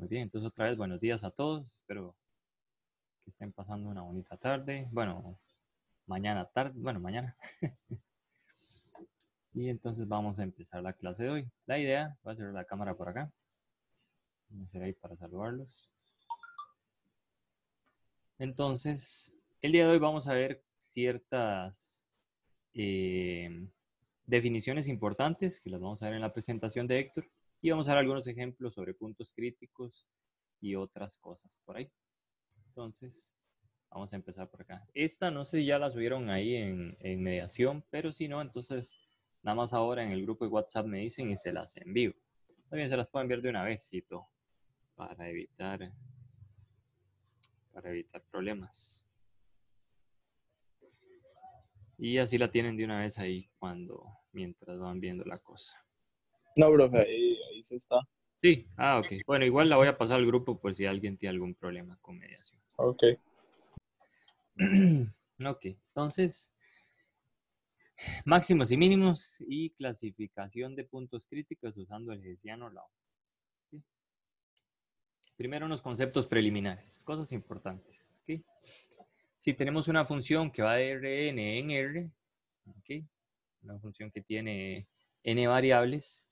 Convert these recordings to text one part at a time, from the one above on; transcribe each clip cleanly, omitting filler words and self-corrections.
Muy bien, entonces otra vez buenos días a todos. Espero que estén pasando una bonita tarde. Bueno, mañana tarde, bueno, mañana. Y entonces vamos a empezar la clase de hoy. La idea, voy a hacer la cámara por acá. Voy a hacer ahí para saludarlos. Entonces, el día de hoy vamos a ver ciertas definiciones importantes que las vamos a ver en la presentación de Héctor. Y vamos a ver algunos ejemplos sobre puntos críticos y otras cosas por ahí. Entonces, vamos a empezar por acá. Esta no sé si ya la subieron ahí en mediación, pero si no, entonces nada más ahora en el grupo de WhatsApp me dicen y se las envío. También se las puedo enviar de una vez, Cito, para evitar problemas. Y así la tienen de una vez ahí mientras van viendo la cosa. No, profe, ahí se está. Sí, ok. Bueno, igual la voy a pasar al grupo por si alguien tiene algún problema con mediación. Ok. Ok, entonces, máximos y mínimos y clasificación de puntos críticos usando el hessiano Lao. ¿Sí? Primero unos conceptos preliminares, cosas importantes. ¿Okay? Si tenemos una función que va de Rn en R, ¿okay? Una función que tiene n variables,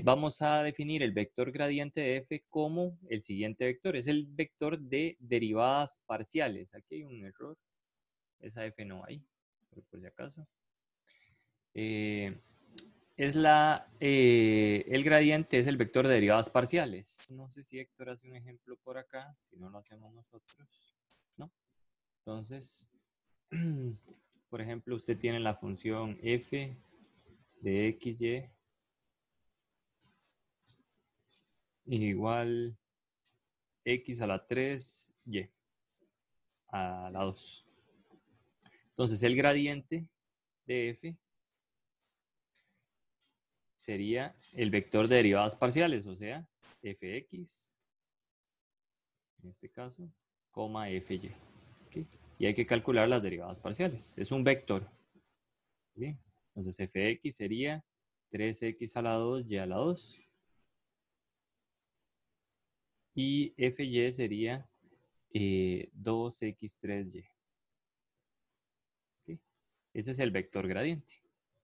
vamos a definir el vector gradiente de f como el siguiente vector. Es el vector de derivadas parciales. Aquí hay un error. Esa f no hay, por si acaso. El gradiente es el vector de derivadas parciales. No sé si Héctor hace un ejemplo por acá, si no lo hacemos nosotros, ¿no? Entonces, por ejemplo, usted tiene la función f de xy igual x a la 3y a la 2. Entonces, el gradiente de f sería el vector de derivadas parciales, o sea, fx, en este caso, coma fy. ¿Okay? Y hay que calcular las derivadas parciales. Es un vector. Bien. Entonces, fx sería 3x a la 2, y a la 2. Y fy sería 2x3y. ¿Okay? Ese es el vector gradiente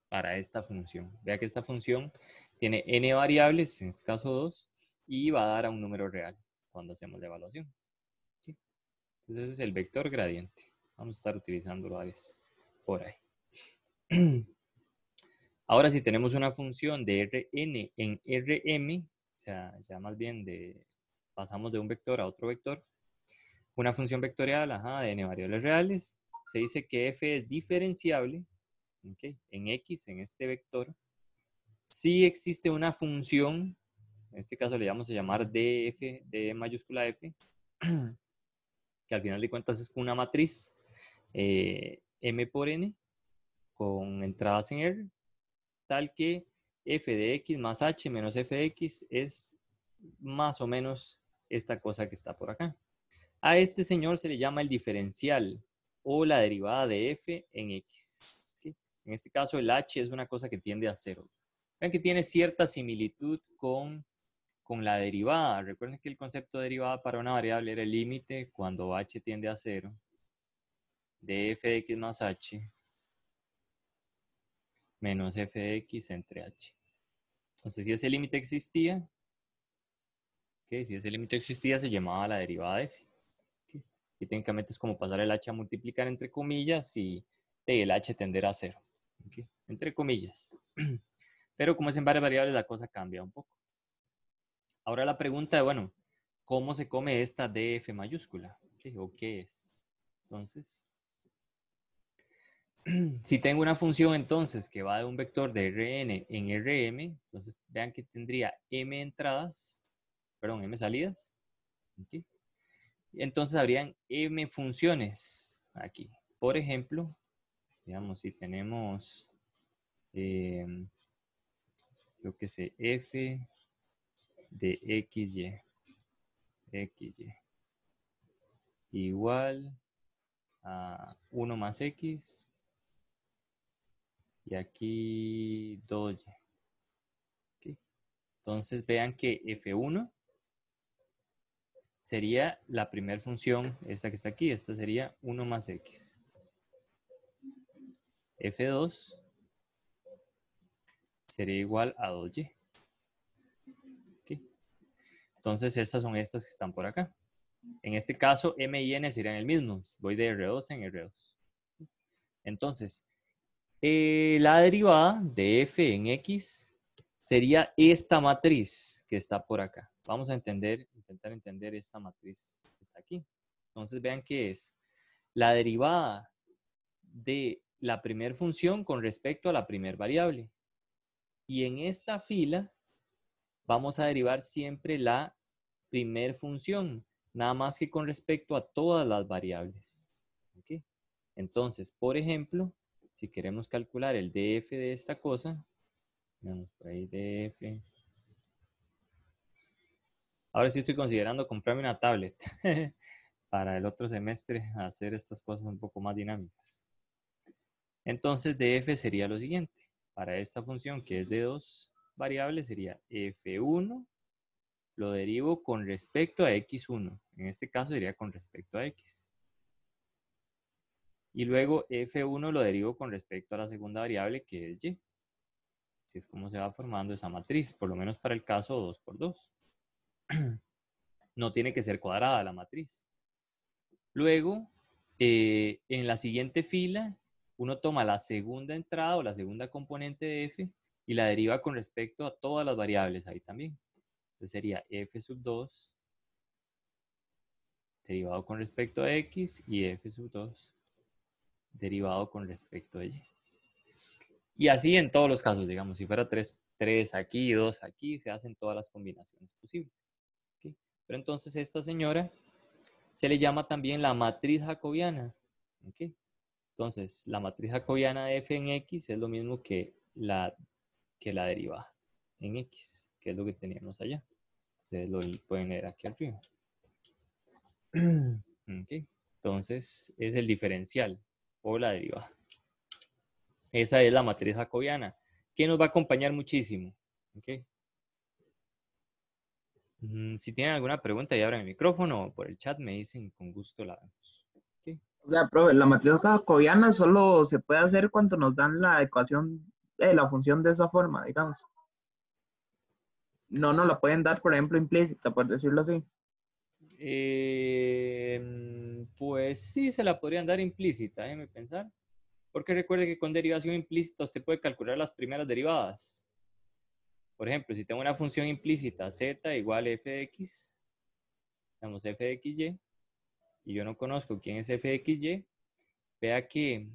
para esta función. Vea que esta función tiene n variables, en este caso 2, y va a dar a un número real cuando hacemos la evaluación. ¿Sí? Entonces ese es el vector gradiente. Vamos a estar utilizándolo a veces por ahí. Ahora si tenemos una función de Rn en Rm, o sea, ya más bien pasamos de un vector a otro vector, una función vectorial de n variables reales, se dice que f es diferenciable, ¿okay?, en x, en este vector, si existe una función, en este caso le vamos a llamar df, de mayúscula f, que al final de cuentas es una matriz m por n, con entradas en R, tal que f de x más h menos f de x es más o menos esta cosa que está por acá. A este señor se le llama el diferencial o la derivada de f en x. ¿Sí? En este caso el h es una cosa que tiende a 0. Vean que tiene cierta similitud con la derivada. Recuerden que el concepto de derivada para una variable era el límite cuando h tiende a 0 de f de x más h menos f de x entre h. Entonces, si ese límite existía, si ese límite existía, se llamaba la derivada de f. Y técnicamente es como pasar el h a multiplicar entre comillas y el h tender a 0. Entre comillas. Pero como es en varias variables, la cosa cambia un poco. Ahora la pregunta de, bueno, ¿cómo se come esta df mayúscula? ¿O qué es? Entonces, si tengo una función entonces que va de un vector de Rn en Rm, entonces vean que tendría m entradas, perdón, m salidas. ¿Okay? Entonces habrían m funciones aquí. Por ejemplo, digamos, si tenemos, yo qué sé, f de xy igual a 1 más x y aquí 2y. ¿Okay? Entonces vean que f1 sería la primera función, esta que está aquí, esta sería 1 más x. F2 sería igual a 2y. ¿Okay? Entonces, estas son estas que están por acá. En este caso, m y n serían el mismo. Voy de R2 en R2. Entonces, la derivada de f en x sería esta matriz que está por acá. Vamos a intentar entender esta matriz que está aquí. Entonces, vean que es la derivada de la primera función con respecto a la primera variable. Y en esta fila vamos a derivar siempre la primer función, nada más que con respecto a todas las variables. ¿Okay? Entonces, por ejemplo, si queremos calcular el df de esta cosa, veamos por ahí df. Ahora sí estoy considerando comprarme una tablet para el otro semestre hacer estas cosas un poco más dinámicas. Entonces, df sería lo siguiente. Para esta función que es de dos variables sería f1 lo derivo con respecto a x1. En este caso sería con respecto a x. Y luego f1 lo derivo con respecto a la segunda variable que es y. Así es como se va formando esa matriz, por lo menos para el caso 2 por 2. No tiene que ser cuadrada la matriz. Luego, en la siguiente fila, uno toma la segunda entrada o la segunda componente de f y la deriva con respecto a todas las variables ahí también. Entonces sería f sub 2 derivado con respecto a x y f sub 2 derivado con respecto a y. Y así en todos los casos, digamos, si fuera 3 aquí y 2 aquí, se hacen todas las combinaciones posibles. ¿Okay? Pero entonces esta señora se le llama también la matriz jacobiana. ¿Okay? Entonces, la matriz jacobiana de f en x es lo mismo que la derivada en x, que es lo que teníamos allá. Ustedes lo pueden leer aquí arriba. Okay. Entonces, es el diferencial o la derivada. Esa es la matriz jacobiana, que nos va a acompañar muchísimo. ¿Okay? Si tienen alguna pregunta, ya abran el micrófono o por el chat me dicen, con gusto la vemos. ¿Okay? O sea, profe, la matriz jacobiana solo se puede hacer cuando nos dan la ecuación, la función de esa forma, digamos. No nos la pueden dar, por ejemplo, implícita, por decirlo así. Pues sí, se la podrían dar implícita, déjeme pensar. Porque recuerde que con derivación implícita usted puede calcular las primeras derivadas. Por ejemplo, si tengo una función implícita z igual f de x, digamos f de xy, y yo no conozco quién es f de xy, vea que,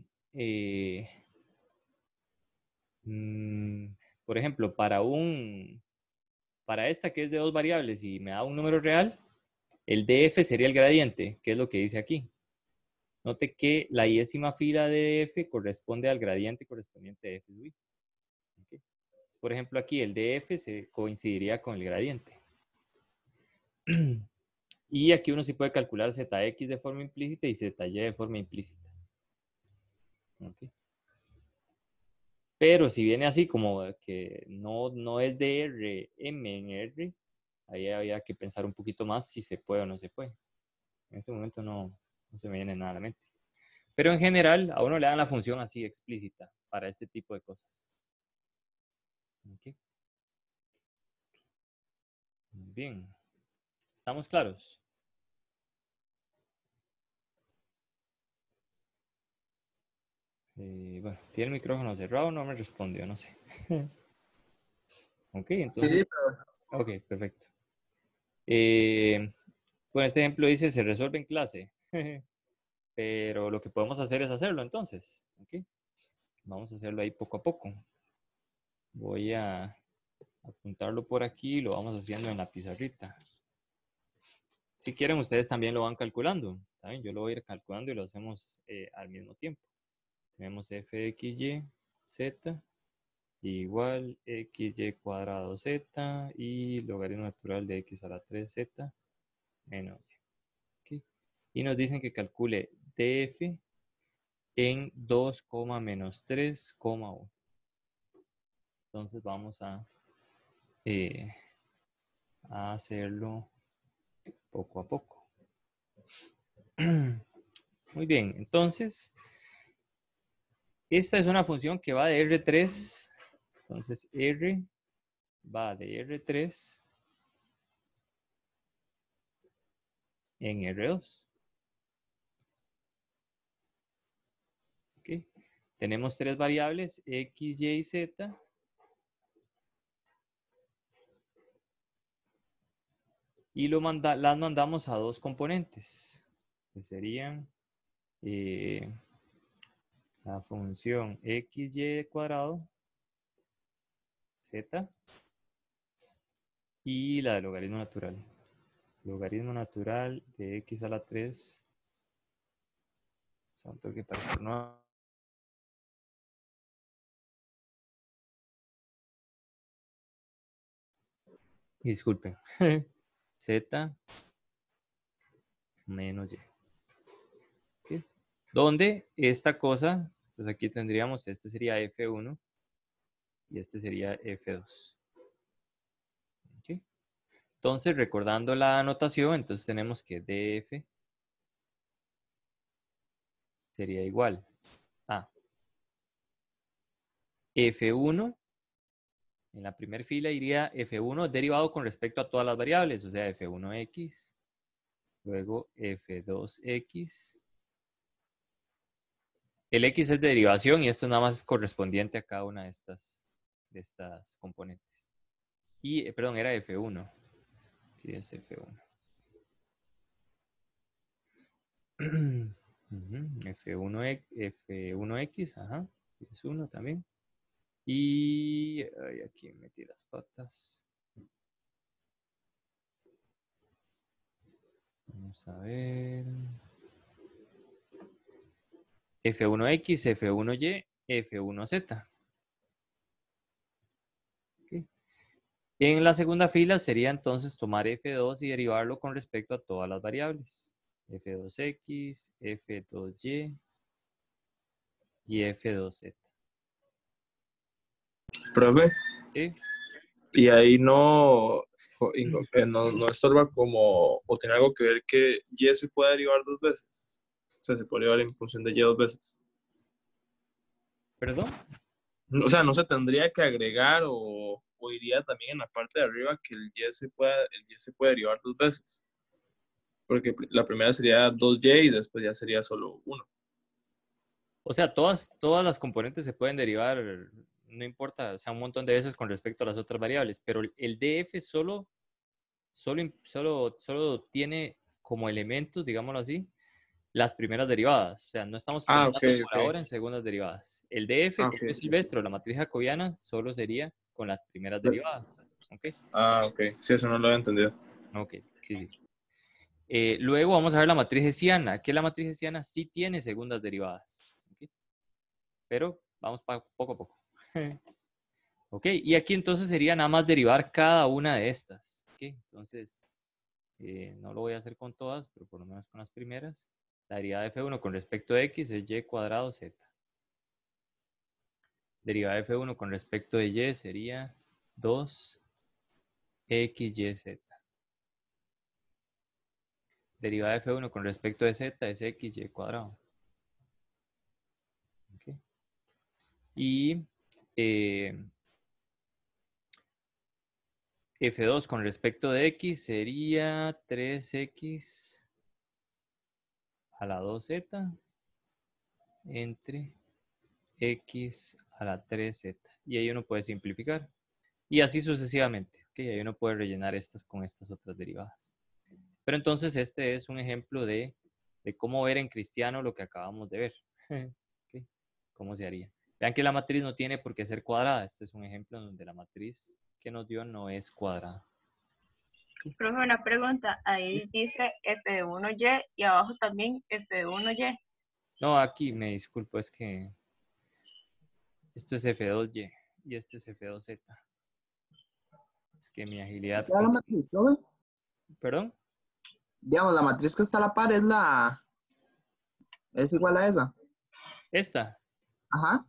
por ejemplo, para esta que es de dos variables y me da un número real, el df sería el gradiente, que es lo que dice aquí. Note que la iésima fila de df corresponde al gradiente correspondiente de f sub i. ¿Okay? Por ejemplo, aquí el df se coincidiría con el gradiente. Y aquí uno sí puede calcular zx de forma implícita y zy de forma implícita. ¿Okay? Pero si viene así como que no es de R, M en R, ahí había que pensar un poquito más si se puede o no se puede. En este momento no se me viene nada a la mente. Pero en general, a uno le dan la función así explícita para este tipo de cosas. ¿Okay? Bien. ¿Estamos claros? Bueno, tiene el micrófono cerrado, no me respondió, no sé. Ok, entonces. Sí, Ok, perfecto. Bueno, este ejemplo dice, se resuelve en clase. Pero lo que podemos hacer es hacerlo entonces. ¿Okay? Vamos a hacerlo ahí poco a poco. Voy a apuntarlo por aquí y lo vamos haciendo en la pizarrita. Si quieren, ustedes también lo van calculando. ¿Saben? Yo lo voy a ir calculando y lo hacemos al mismo tiempo. Tenemos f de xy z igual xy cuadrado z y logaritmo natural de x a la 3z menos y. ¿Okay? Y nos dicen que calcule df en 2, menos 3,1. Entonces vamos a hacerlo poco a poco. Muy bien, entonces, esta es una función que va de R3. Entonces, R va de R3 en R2. ¿Ok? Tenemos tres variables, X, Y y Z. Y las mandamos a dos componentes, que serían la función XY cuadrado, Z, y la de logaritmo natural. Logaritmo natural de X a la 3. Santo que parece no. Disculpen. Z menos Y. ¿Okay? Donde esta cosa, pues aquí tendríamos, este sería F1 y este sería F2. ¿Okay? Entonces, recordando la anotación, entonces tenemos que DF sería igual a F1. En la primera fila iría F1 derivado con respecto a todas las variables, o sea, F1X, luego F2X. El X es de derivación y esto nada más es correspondiente a cada una de estas componentes. Y, perdón, era F1. Aquí es F1. F1X, ajá, es 1 también. Y ay, aquí metí las patas. Vamos a ver. F1X, F1Y, F1Z. Okay. En la segunda fila sería entonces tomar F2 y derivarlo con respecto a todas las variables. F2X, F2Y y F2Z. Profe, ¿Sí? y ahí no estorba como, o tiene algo que ver que Y se puede derivar dos veces. O sea, se puede derivar en función de Y dos veces. ¿Perdón? O sea, no se tendría que agregar o iría también en la parte de arriba que el Y se puede derivar dos veces. Porque la primera sería 2Y y después ya sería solo 1. O sea, todas las componentes se pueden derivar, no importa, o sea, un montón de veces con respecto a las otras variables, pero el DF solo tiene como elementos, digámoslo así, las primeras derivadas. O sea, no estamos Ok, pensando por ok. ahora en segundas derivadas. El DF, Ok, como es silvestre, o la matriz jacobiana, solo sería con las primeras derivadas. ¿Ok? ok. Sí, eso no lo había entendido. Ok, sí, sí. Luego vamos a ver la matriz hessiana, que la matriz hessiana sí tiene segundas derivadas. ¿Okay? Pero vamos poco a poco. Ok, y aquí entonces sería nada más derivar cada una de estas. Ok, entonces no lo voy a hacer con todas, pero por lo menos con las primeras. La derivada de F1 con respecto a X es Y cuadrado Z. Derivada de F1 con respecto de Y sería 2XYZ. Derivada de F1 con respecto de Z es XY cuadrado. Okay. Y F2 con respecto de X sería 3X a la 2Z entre X a la 3Z. Y ahí uno puede simplificar. Y así sucesivamente. ¿Okay? Ahí uno puede rellenar estas con estas otras derivadas. Pero entonces este es un ejemplo de cómo ver en cristiano lo que acabamos de ver. ¿Okay? ¿Cómo se haría? Vean que la matriz no tiene por qué ser cuadrada. Este es un ejemplo donde la matriz que nos dio no es cuadrada. ¿Okay? Profe, una pregunta. Ahí dice F1Y y abajo también F1Y. No, aquí me disculpo, es que esto es F2Y y este es F2Z. Es que mi agilidad... ¿Qué da la matriz, profe? ¿Perdón? Digamos, la matriz que está a la par es igual a esa. Esta. Ajá.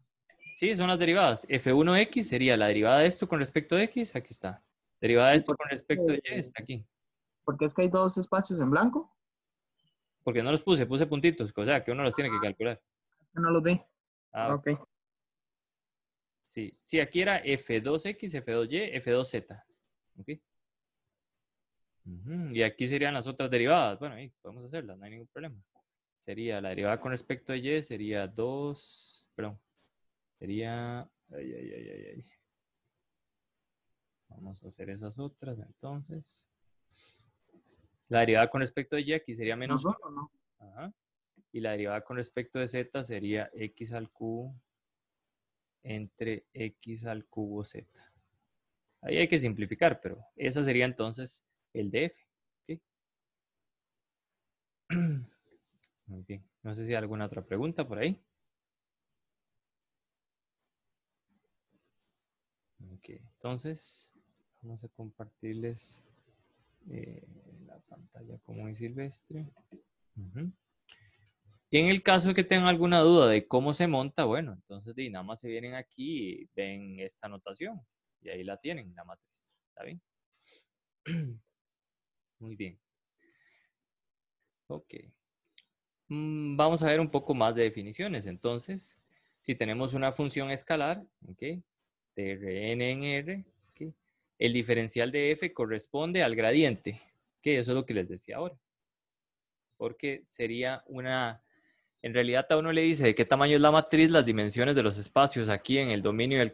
Sí, son las derivadas. F1X sería la derivada de esto con respecto a X, aquí está. Derivada de ¿Y esto por con qué, respecto a Y está aquí. Porque es que hay dos espacios en blanco. Porque no los puse puntitos, o sea que uno los tiene que calcular. No los vi. Ah, Ok. sí. Sí, aquí era F2X, F2Y, F2Z. ¿Ok? Y aquí serían las otras derivadas. Bueno, ahí podemos hacerlas, no hay ningún problema. Sería la derivada con respecto a Y, sería 2, perdón, sería, vamos a hacer esas otras entonces. La derivada con respecto a Y aquí sería menos 1. ¿No? Ajá. Y la derivada con respecto de Z sería X al cubo entre X al cubo Z. Ahí hay que simplificar, pero esa sería entonces el de F. ¿Okay? Muy bien. No sé si hay alguna otra pregunta por ahí. Ok, entonces vamos a compartirles la pantalla como es Silvestre. Y en el caso de que tengan alguna duda de cómo se monta, bueno, entonces nada más se vienen aquí y ven esta notación. Y ahí la tienen, la matriz. ¿Está bien? Muy bien. Ok. Vamos a ver un poco más de definiciones. Entonces, si tenemos una función escalar, ¿ok? De Rn en R, ¿ok? El diferencial de f corresponde al gradiente, que eso es lo que les decía ahora. Porque sería una... En realidad a uno le dice de qué tamaño es la matriz, las dimensiones de los espacios aquí en el dominio y el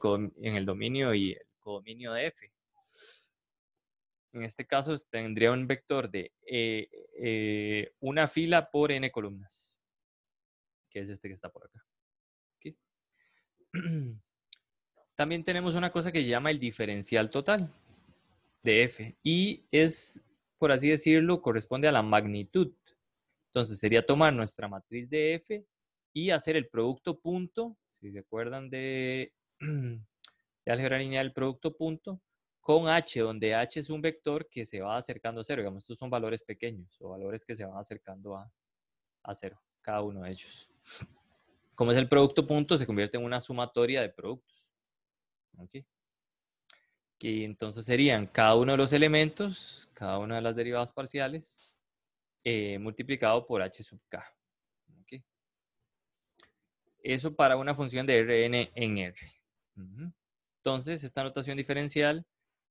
codominio de f. En este caso tendría un vector de una fila por n columnas, que es este que está por acá. ¿Okay? También tenemos una cosa que se llama el diferencial total de f y es, por así decirlo, corresponde a la magnitud. Entonces sería tomar nuestra matriz de f y hacer el producto punto, si se acuerdan de álgebra lineal, el producto punto, con h, donde h es un vector que se va acercando a cero. Digamos, estos son valores pequeños o valores que se van acercando a cero, cada uno de ellos. Como es el producto punto, se convierte en una sumatoria de productos. ¿Okay? Que entonces serían cada uno de los elementos, cada una de las derivadas parciales, multiplicado por h sub k. ¿Okay? Eso para una función de Rn en R. Entonces, esta notación diferencial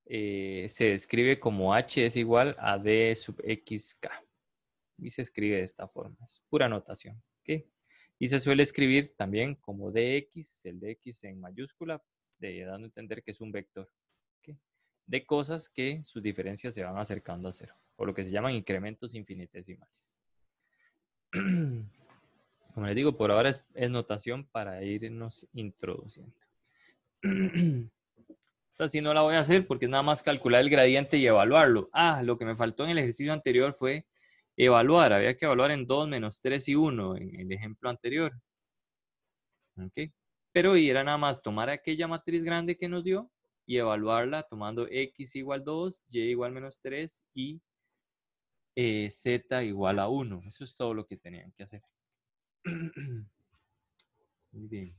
se describe como h es igual a d sub xk. Y se escribe de esta forma. Es pura notación. ¿Okay? Y se suele escribir también como dx, el dx en mayúscula, dando a entender que es un vector. ¿Okay? De cosas que sus diferencias se van acercando a cero, o lo que se llaman incrementos infinitesimales. Como les digo, por ahora es notación para irnos introduciendo. Esta sí no la voy a hacer porque es nada más calcular el gradiente y evaluarlo. Lo que me faltó en el ejercicio anterior fue evaluar. Había que evaluar en 2, menos 3 y 1 en el ejemplo anterior. ¿Okay? Pero era nada más tomar aquella matriz grande que nos dio y evaluarla tomando x igual 2, y igual menos 3 y z igual a 1. Eso es todo lo que tenían que hacer. Muy bien.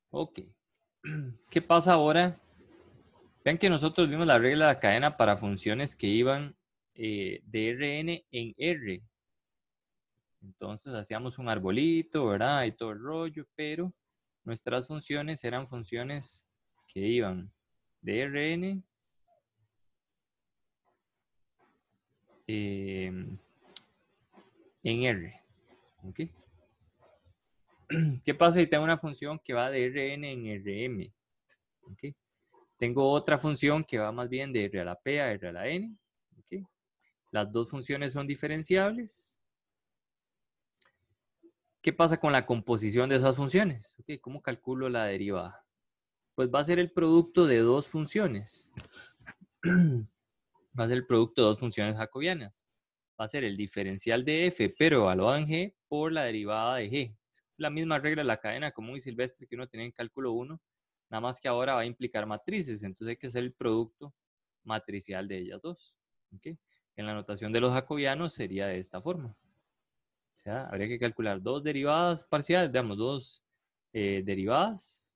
Ok. ¿Qué pasa ahora? Vean que nosotros vimos la regla de la cadena para funciones que iban de Rn en R. Entonces hacíamos un arbolito, ¿verdad? Y todo el rollo, pero nuestras funciones eran funciones que iban de Rn en R. ¿Ok? ¿Qué pasa si tengo una función que va de Rn en Rm? ¿Ok? Tengo otra función que va más bien de R a la P a R a la N. ¿Ok? Las dos funciones son diferenciables. ¿Qué pasa con la composición de esas funciones? ¿Okay? ¿Cómo calculo la derivada? Pues va a ser el producto de dos funciones. Va a ser el producto de dos funciones jacobianas. Va a ser el diferencial de f, pero evaluado en g, por la derivada de g. Es la misma regla de la cadena común y silvestre que uno tenía en cálculo 1, nada más que ahora va a implicar matrices, entonces hay que hacer el producto matricial de ellas dos. ¿Okay? En la notación de los jacobianos sería de esta forma. O sea, habría que calcular dos derivadas parciales, digamos, dos derivadas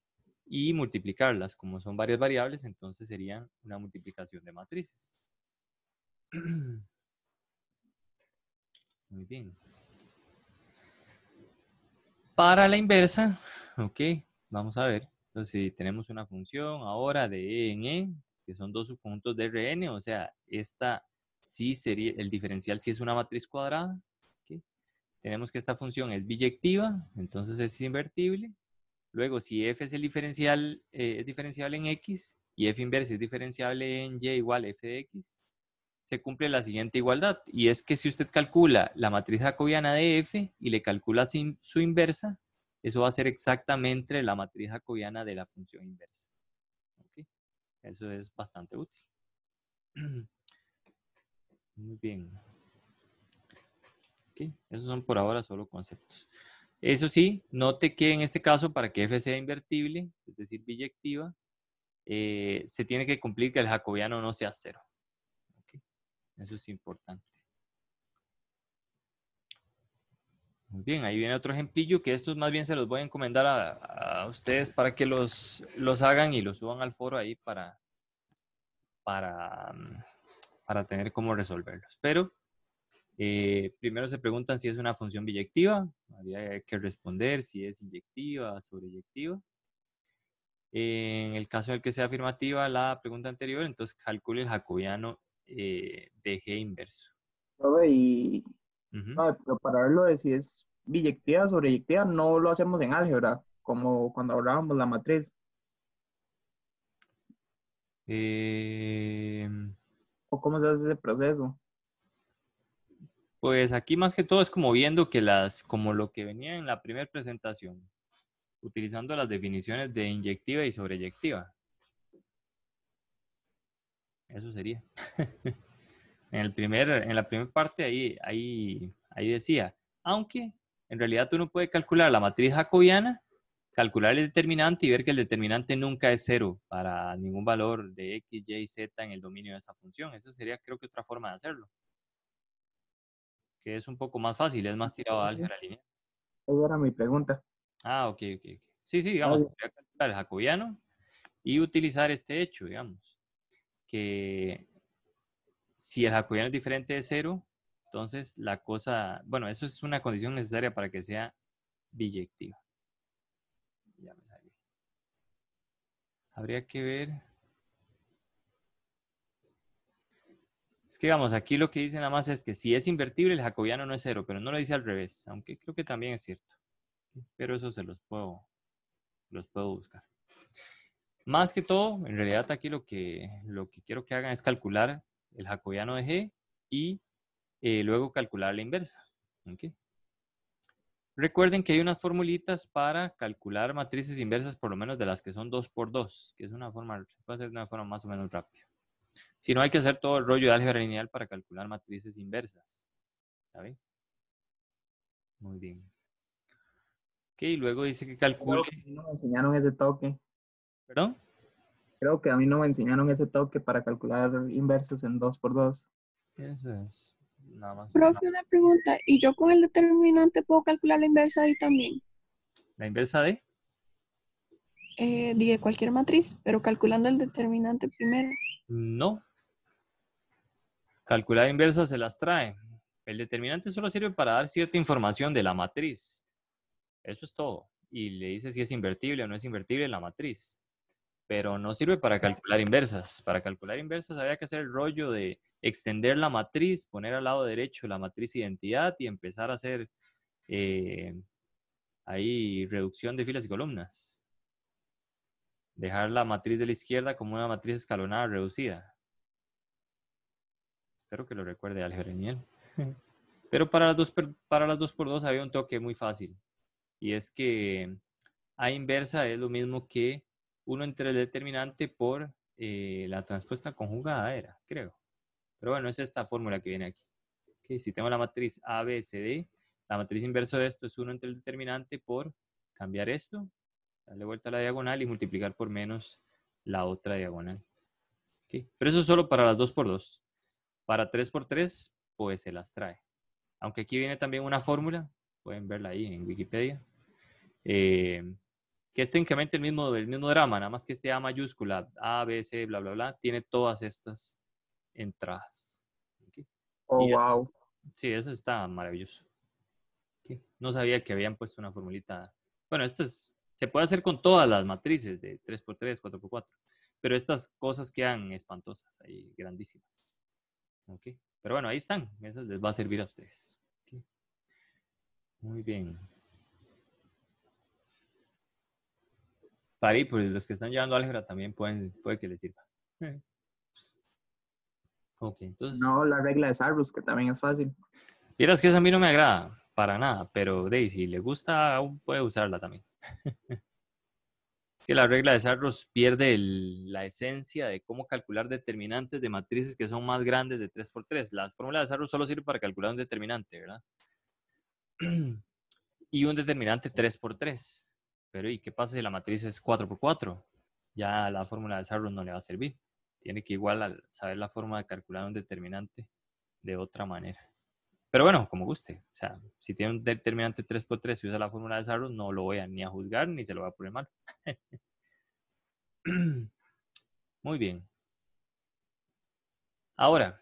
y multiplicarlas. Como son varias variables, entonces serían una multiplicación de matrices. Muy bien. Para la inversa, ok, vamos a ver. Entonces, si tenemos una función ahora de E en E, que son dos subconjuntos de Rn, o sea, esta sí sería, el diferencial sí es una matriz cuadrada. ¿Ok? Tenemos que esta función es biyectiva, entonces es invertible. Luego, si f es el diferencial, es diferenciable en x y f inversa es diferenciable en y igual f de x, se cumple la siguiente igualdad. Y es que si usted calcula la matriz jacobiana de f y le calcula su inversa, eso va a ser exactamente la matriz jacobiana de la función inversa. ¿Okay? Eso es bastante útil. Muy bien. Okay. Esos son por ahora solo conceptos. Eso sí, note que en este caso, para que f sea invertible, es decir, biyectiva, se tiene que cumplir que el jacobiano no sea 0. ¿Okay? Eso es importante. Muy bien, ahí viene otro ejemplillo que estos más bien se los voy a encomendar a ustedes para que los hagan y los suban al foro ahí para tener cómo resolverlos. Pero primero se preguntan si es una función biyectiva. Habría que responder si es inyectiva o sobreyectiva. En el caso del que sea afirmativa la pregunta anterior, entonces calcule el jacobiano de G inverso. Profe, y Ujú. pero para verlo de si es biyectiva o sobreyectiva, no lo hacemos en álgebra, como cuando hablábamos la matriz. ¿O cómo se hace ese proceso? Pues aquí más que todo es como viendo que como lo que venía en la primera presentación, utilizando las definiciones de inyectiva y sobreyectiva. Eso sería. En la primera parte ahí decía, aunque en realidad tú no puedes calcular la matriz jacobiana, calcular el determinante y ver que el determinante nunca es 0 para ningún valor de x, y, z en el dominio de esa función. Eso sería, creo que, otra forma de hacerlo, que es un poco más fácil, es más tirado a álgebra lineal. Esa era mi pregunta. Ah, ok. Sí, Ah, digamos, sí. podría calcular el jacobiano y utilizar este hecho, digamos, que si el jacobiano es diferente de 0, entonces la cosa, bueno, eso es una condición necesaria para que sea biyectiva. Ya me salió. Habría que ver. Es que, digamos, aquí lo que dice nada más es que si es invertible, el jacobiano no es 0, pero no lo dice al revés, aunque creo que también es cierto. Pero eso se los puedo buscar. Más que todo, en realidad aquí lo que quiero que hagan es calcular el jacobiano de G y luego calcular la inversa. ¿Okay? Recuerden que hay unas formulitas para calcular matrices inversas, por lo menos de las que son 2 por 2, que es una forma, se puede hacer de una forma más o menos rápida. Si no, hay que hacer todo el rollo de álgebra lineal para calcular matrices inversas. ¿Está bien? Muy bien. Ok, luego dice que calcule. Creo que a mí no me enseñaron ese toque. ¿Perdón? Creo que a mí no me enseñaron ese toque para calcular inversos en 2 por 2. Eso es nada más. Profe, una pregunta. ¿Y yo con el determinante puedo calcular la inversa ahí también? ¿La inversa de? Dije cualquier matriz, pero calculando el determinante primero. No. Calcular inversa se las trae. El determinante solo sirve para dar cierta información de la matriz. Eso es todo. Y le dice si es invertible o no es invertible la matriz. Pero no sirve para calcular inversas. Para calcular inversas había que hacer el rollo de extender la matriz, poner al lado derecho la matriz identidad y empezar a hacer ahí reducción de filas y columnas. Dejar la matriz de la izquierda como una matriz escalonada reducida. Espero que lo recuerde álgebra lineal. Pero para las 2x2 había un toque muy fácil. Y es que A inversa es lo mismo que 1 entre el determinante por la transpuesta conjugada era, creo. Pero bueno, es esta fórmula que viene aquí. Okay, si tengo la matriz A, B, C, D, la matriz inversa de esto es 1 entre el determinante por cambiar esto, darle vuelta a la diagonal y multiplicar por menos la otra diagonal. Okay, pero eso es solo para las 2x2. Para 3x3, pues se las trae. Aunque aquí viene también una fórmula, pueden verla ahí en Wikipedia, que es técnicamente el mismo drama, nada más que este A mayúscula, A, B, C, bla, bla, bla, tiene todas estas entradas. Oh, Y wow. sí, eso está maravilloso. Ok. No sabía que habían puesto una formulita. Bueno, se puede hacer con todas las matrices de 3x3, 4x4, pero estas cosas quedan espantosas ahí, grandísimas. Ok. Pero bueno, ahí están. Eso les va a servir a ustedes. Ok. Muy bien. Para ahí, pues los que están llevando álgebra también puede que les sirva. Ok, entonces, No, la regla de Sarrus, que también es fácil. vieras que esa a mí no me agrada para nada, pero si le gusta, aún puede usarla también. Que la regla de Sarrus pierde la esencia de cómo calcular determinantes de matrices que son más grandes de 3x3. Las fórmulas de Sarrus solo sirven para calcular un determinante, ¿verdad? Y un determinante 3x3. Pero ¿y qué pasa si la matriz es 4x4? Ya la fórmula de Sarrus no le va a servir. Tiene que igual saber la forma de calcular un determinante de otra manera. Pero bueno, como guste. O sea, si tiene un determinante 3x3 y usa la fórmula de Sarrus, no lo voy a ni a juzgar ni se lo voy a poner mal. Muy bien. Ahora,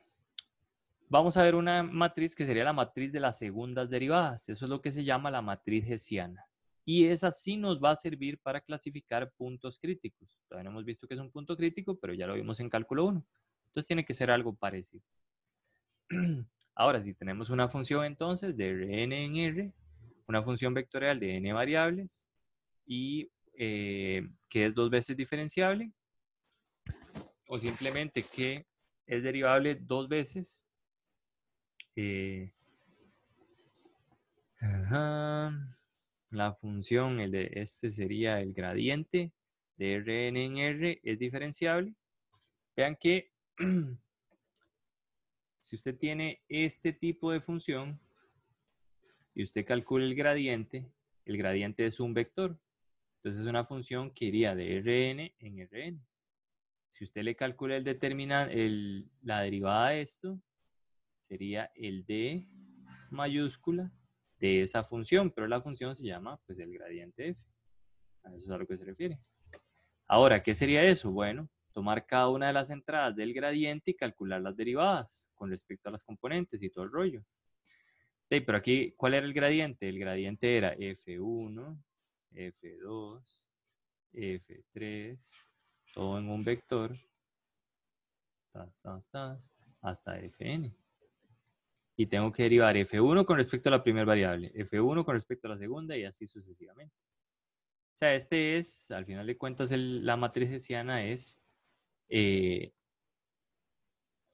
vamos a ver una matriz que sería la matriz de las segundas derivadas. Eso es lo que se llama la matriz hessiana. Y esa sí nos va a servir para clasificar puntos críticos. Todavía no hemos visto que es un punto crítico, pero ya lo vimos en cálculo 1. Entonces tiene que ser algo parecido. Ahora, si tenemos una función entonces de Rn en R, una función vectorial de n variables y que es 2 veces diferenciable, o simplemente que es derivable 2 veces, la función, este sería el gradiente de Rn en R, es diferenciable. Vean que si usted tiene este tipo de función y usted calcula el gradiente es un vector. Entonces es una función que iría de Rn en Rn. Si usted le calcula la derivada de esto, sería el d mayúscula de esa función, pero la función se llama pues el gradiente f. A eso es a lo que se refiere. Ahora, ¿qué sería eso? Bueno, tomar cada una de las entradas del gradiente y calcular las derivadas con respecto a las componentes y todo el rollo. Sí, pero aquí, ¿cuál era el gradiente? El gradiente era f1, f2, f3, todo en un vector, hasta fn. Y tengo que derivar f1 con respecto a la primera variable, f1 con respecto a la segunda y así sucesivamente. O sea, al final de cuentas, la matriz hessiana es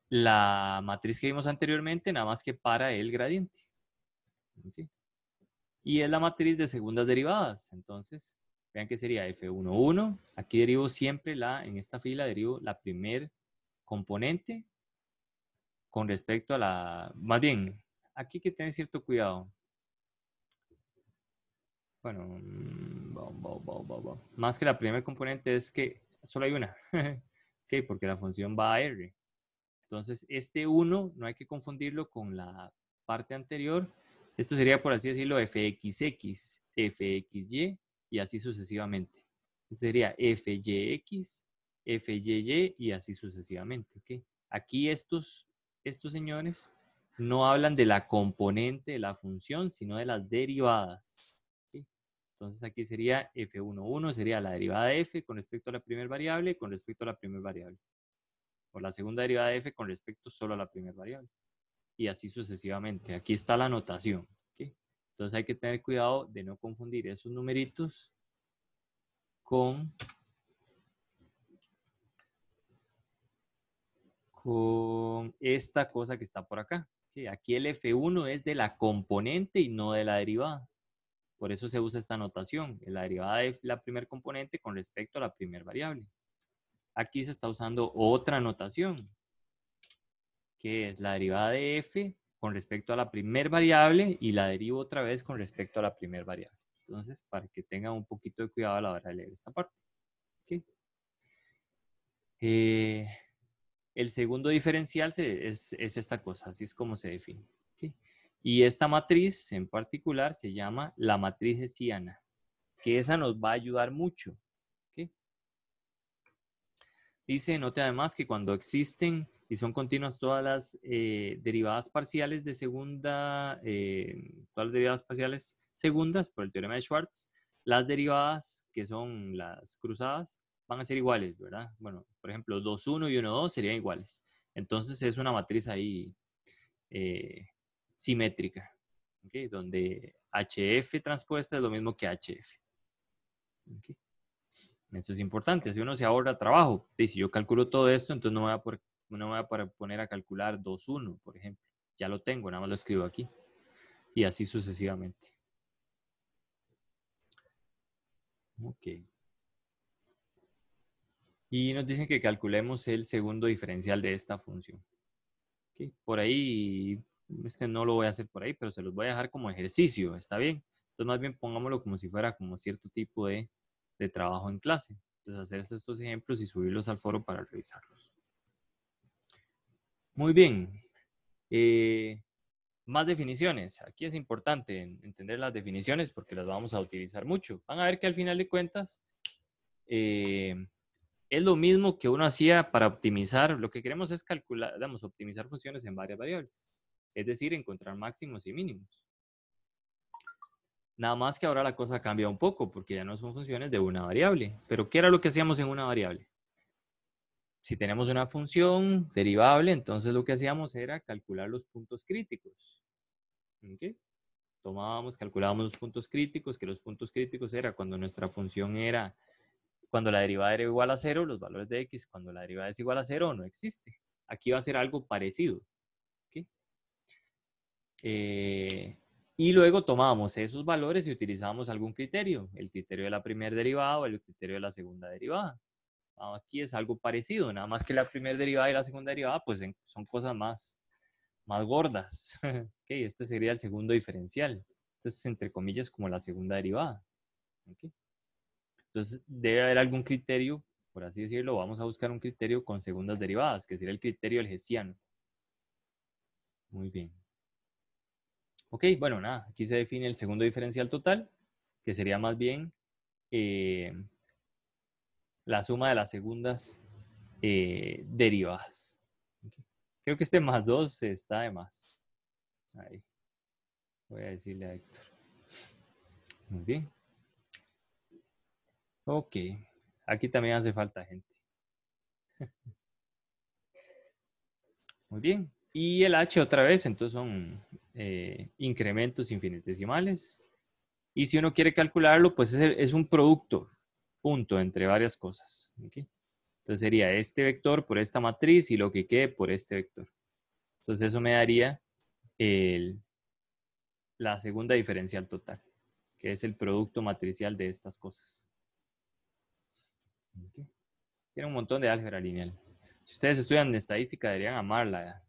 la matriz que vimos anteriormente, nada más que para el gradiente. ¿Okay? Y es la matriz de segundas derivadas. Entonces, vean que sería f1,1. Aquí derivo siempre en esta fila derivo la primer componente con respecto a más bien, aquí hay que tener cierto cuidado. Bueno, más que la primera componente es que solo hay una. Okay, porque la función va a R. Entonces, este 1 no hay que confundirlo con la parte anterior. Esto sería, por así decirlo, fxx, fxy y así sucesivamente. Este sería fyx, fyy y así sucesivamente. ¿Okay? Aquí estos señores no hablan de la componente de la función, sino de las derivadas. ¿Sí? Entonces aquí sería f1,1 sería la derivada de f con respecto a la primera variable con respecto a la primera variable. Por la segunda derivada de f con respecto solo a la primera variable. Y así sucesivamente. Aquí está la notación. ¿Okay? Entonces hay que tener cuidado de no confundir esos numeritos con esta cosa que está por acá. ¿Okay? Aquí el f1 es de la componente y no de la derivada. Por eso se usa esta notación. La derivada de la primera componente con respecto a la primera variable. Aquí se está usando otra notación, que es la derivada de f con respecto a la primera variable y la derivo otra vez con respecto a la primera variable. Entonces, para que tengan un poquito de cuidado a la hora de leer esta parte. ¿Okay? El segundo diferencial es esta cosa, así es como se define. ¿Okay? Y esta matriz en particular se llama la matriz hessiana, que esa nos va a ayudar mucho. ¿Okay? Dice, note además que cuando existen y son continuas todas las derivadas parciales de segunda, todas las derivadas parciales segundas por el teorema de Schwartz. Las derivadas, que son las cruzadas, van a ser iguales, ¿verdad? Bueno, por ejemplo, 2, 1 y 1, 2 serían iguales. Entonces es una matriz ahí simétrica, ¿okay? Donde HF transpuesta es lo mismo que HF. ¿Okay? Eso es importante. Si uno se ahorra trabajo, y si yo calculo todo esto, entonces no me voy a poner a calcular 2, 1, por ejemplo. Ya lo tengo, nada más lo escribo aquí. Y así sucesivamente. Ok. Y nos dicen que calculemos el segundo diferencial de esta función. Okay. Por ahí, no lo voy a hacer por ahí, pero se los voy a dejar como ejercicio, ¿está bien? Entonces más bien pongámoslo como si fuera como cierto tipo de trabajo en clase. Entonces hacer estos ejemplos y subirlos al foro para revisarlos. Muy bien. Más definiciones. Aquí es importante entender las definiciones porque las vamos a utilizar mucho. Van a ver que al final de cuentas es lo mismo que uno hacía para optimizar. Lo que queremos es calcular, optimizar funciones en varias variables. Es decir, encontrar máximos y mínimos. Nada más que ahora la cosa cambia un poco porque ya no son funciones de una variable. Pero ¿qué era lo que hacíamos en una variable? Si tenemos una función derivable, entonces lo que hacíamos era calcular los puntos críticos. ¿Okay? Calculábamos los puntos críticos, que los puntos críticos era cuando nuestra función era, cuando la derivada era igual a 0, los valores de x, cuando la derivada es igual a 0, no existe. Aquí va a ser algo parecido. ¿Okay? Y luego tomábamos esos valores y utilizábamos algún criterio, el criterio de la primera derivada o el criterio de la segunda derivada. Aquí es algo parecido, nada más que la primera derivada y la segunda derivada pues son cosas más gordas. Okay, este sería el segundo diferencial. Entonces, entre comillas, como la segunda derivada. Okay. Entonces, debe haber algún criterio, por así decirlo, vamos a buscar un criterio con segundas derivadas, que sería el criterio del hessiano. Muy bien. Ok, bueno, nada, aquí se define el segundo diferencial total, que sería más bien la suma de las segundas derivadas. Okay. Creo que este más 2 está de más. Ahí. Voy a decirle a Héctor. Muy bien. Ok. Aquí también hace falta gente. Muy bien. Y el h otra vez, entonces son incrementos infinitesimales. Y si uno quiere calcularlo, pues es un producto, punto, entre varias cosas. ¿Okay? Entonces sería este vector por esta matriz y lo que quede por este vector. Entonces eso me daría la segunda diferencial total, que es el producto matricial de estas cosas. ¿Okay? Tiene un montón de álgebra lineal. Si ustedes estudian estadística, deberían amarla,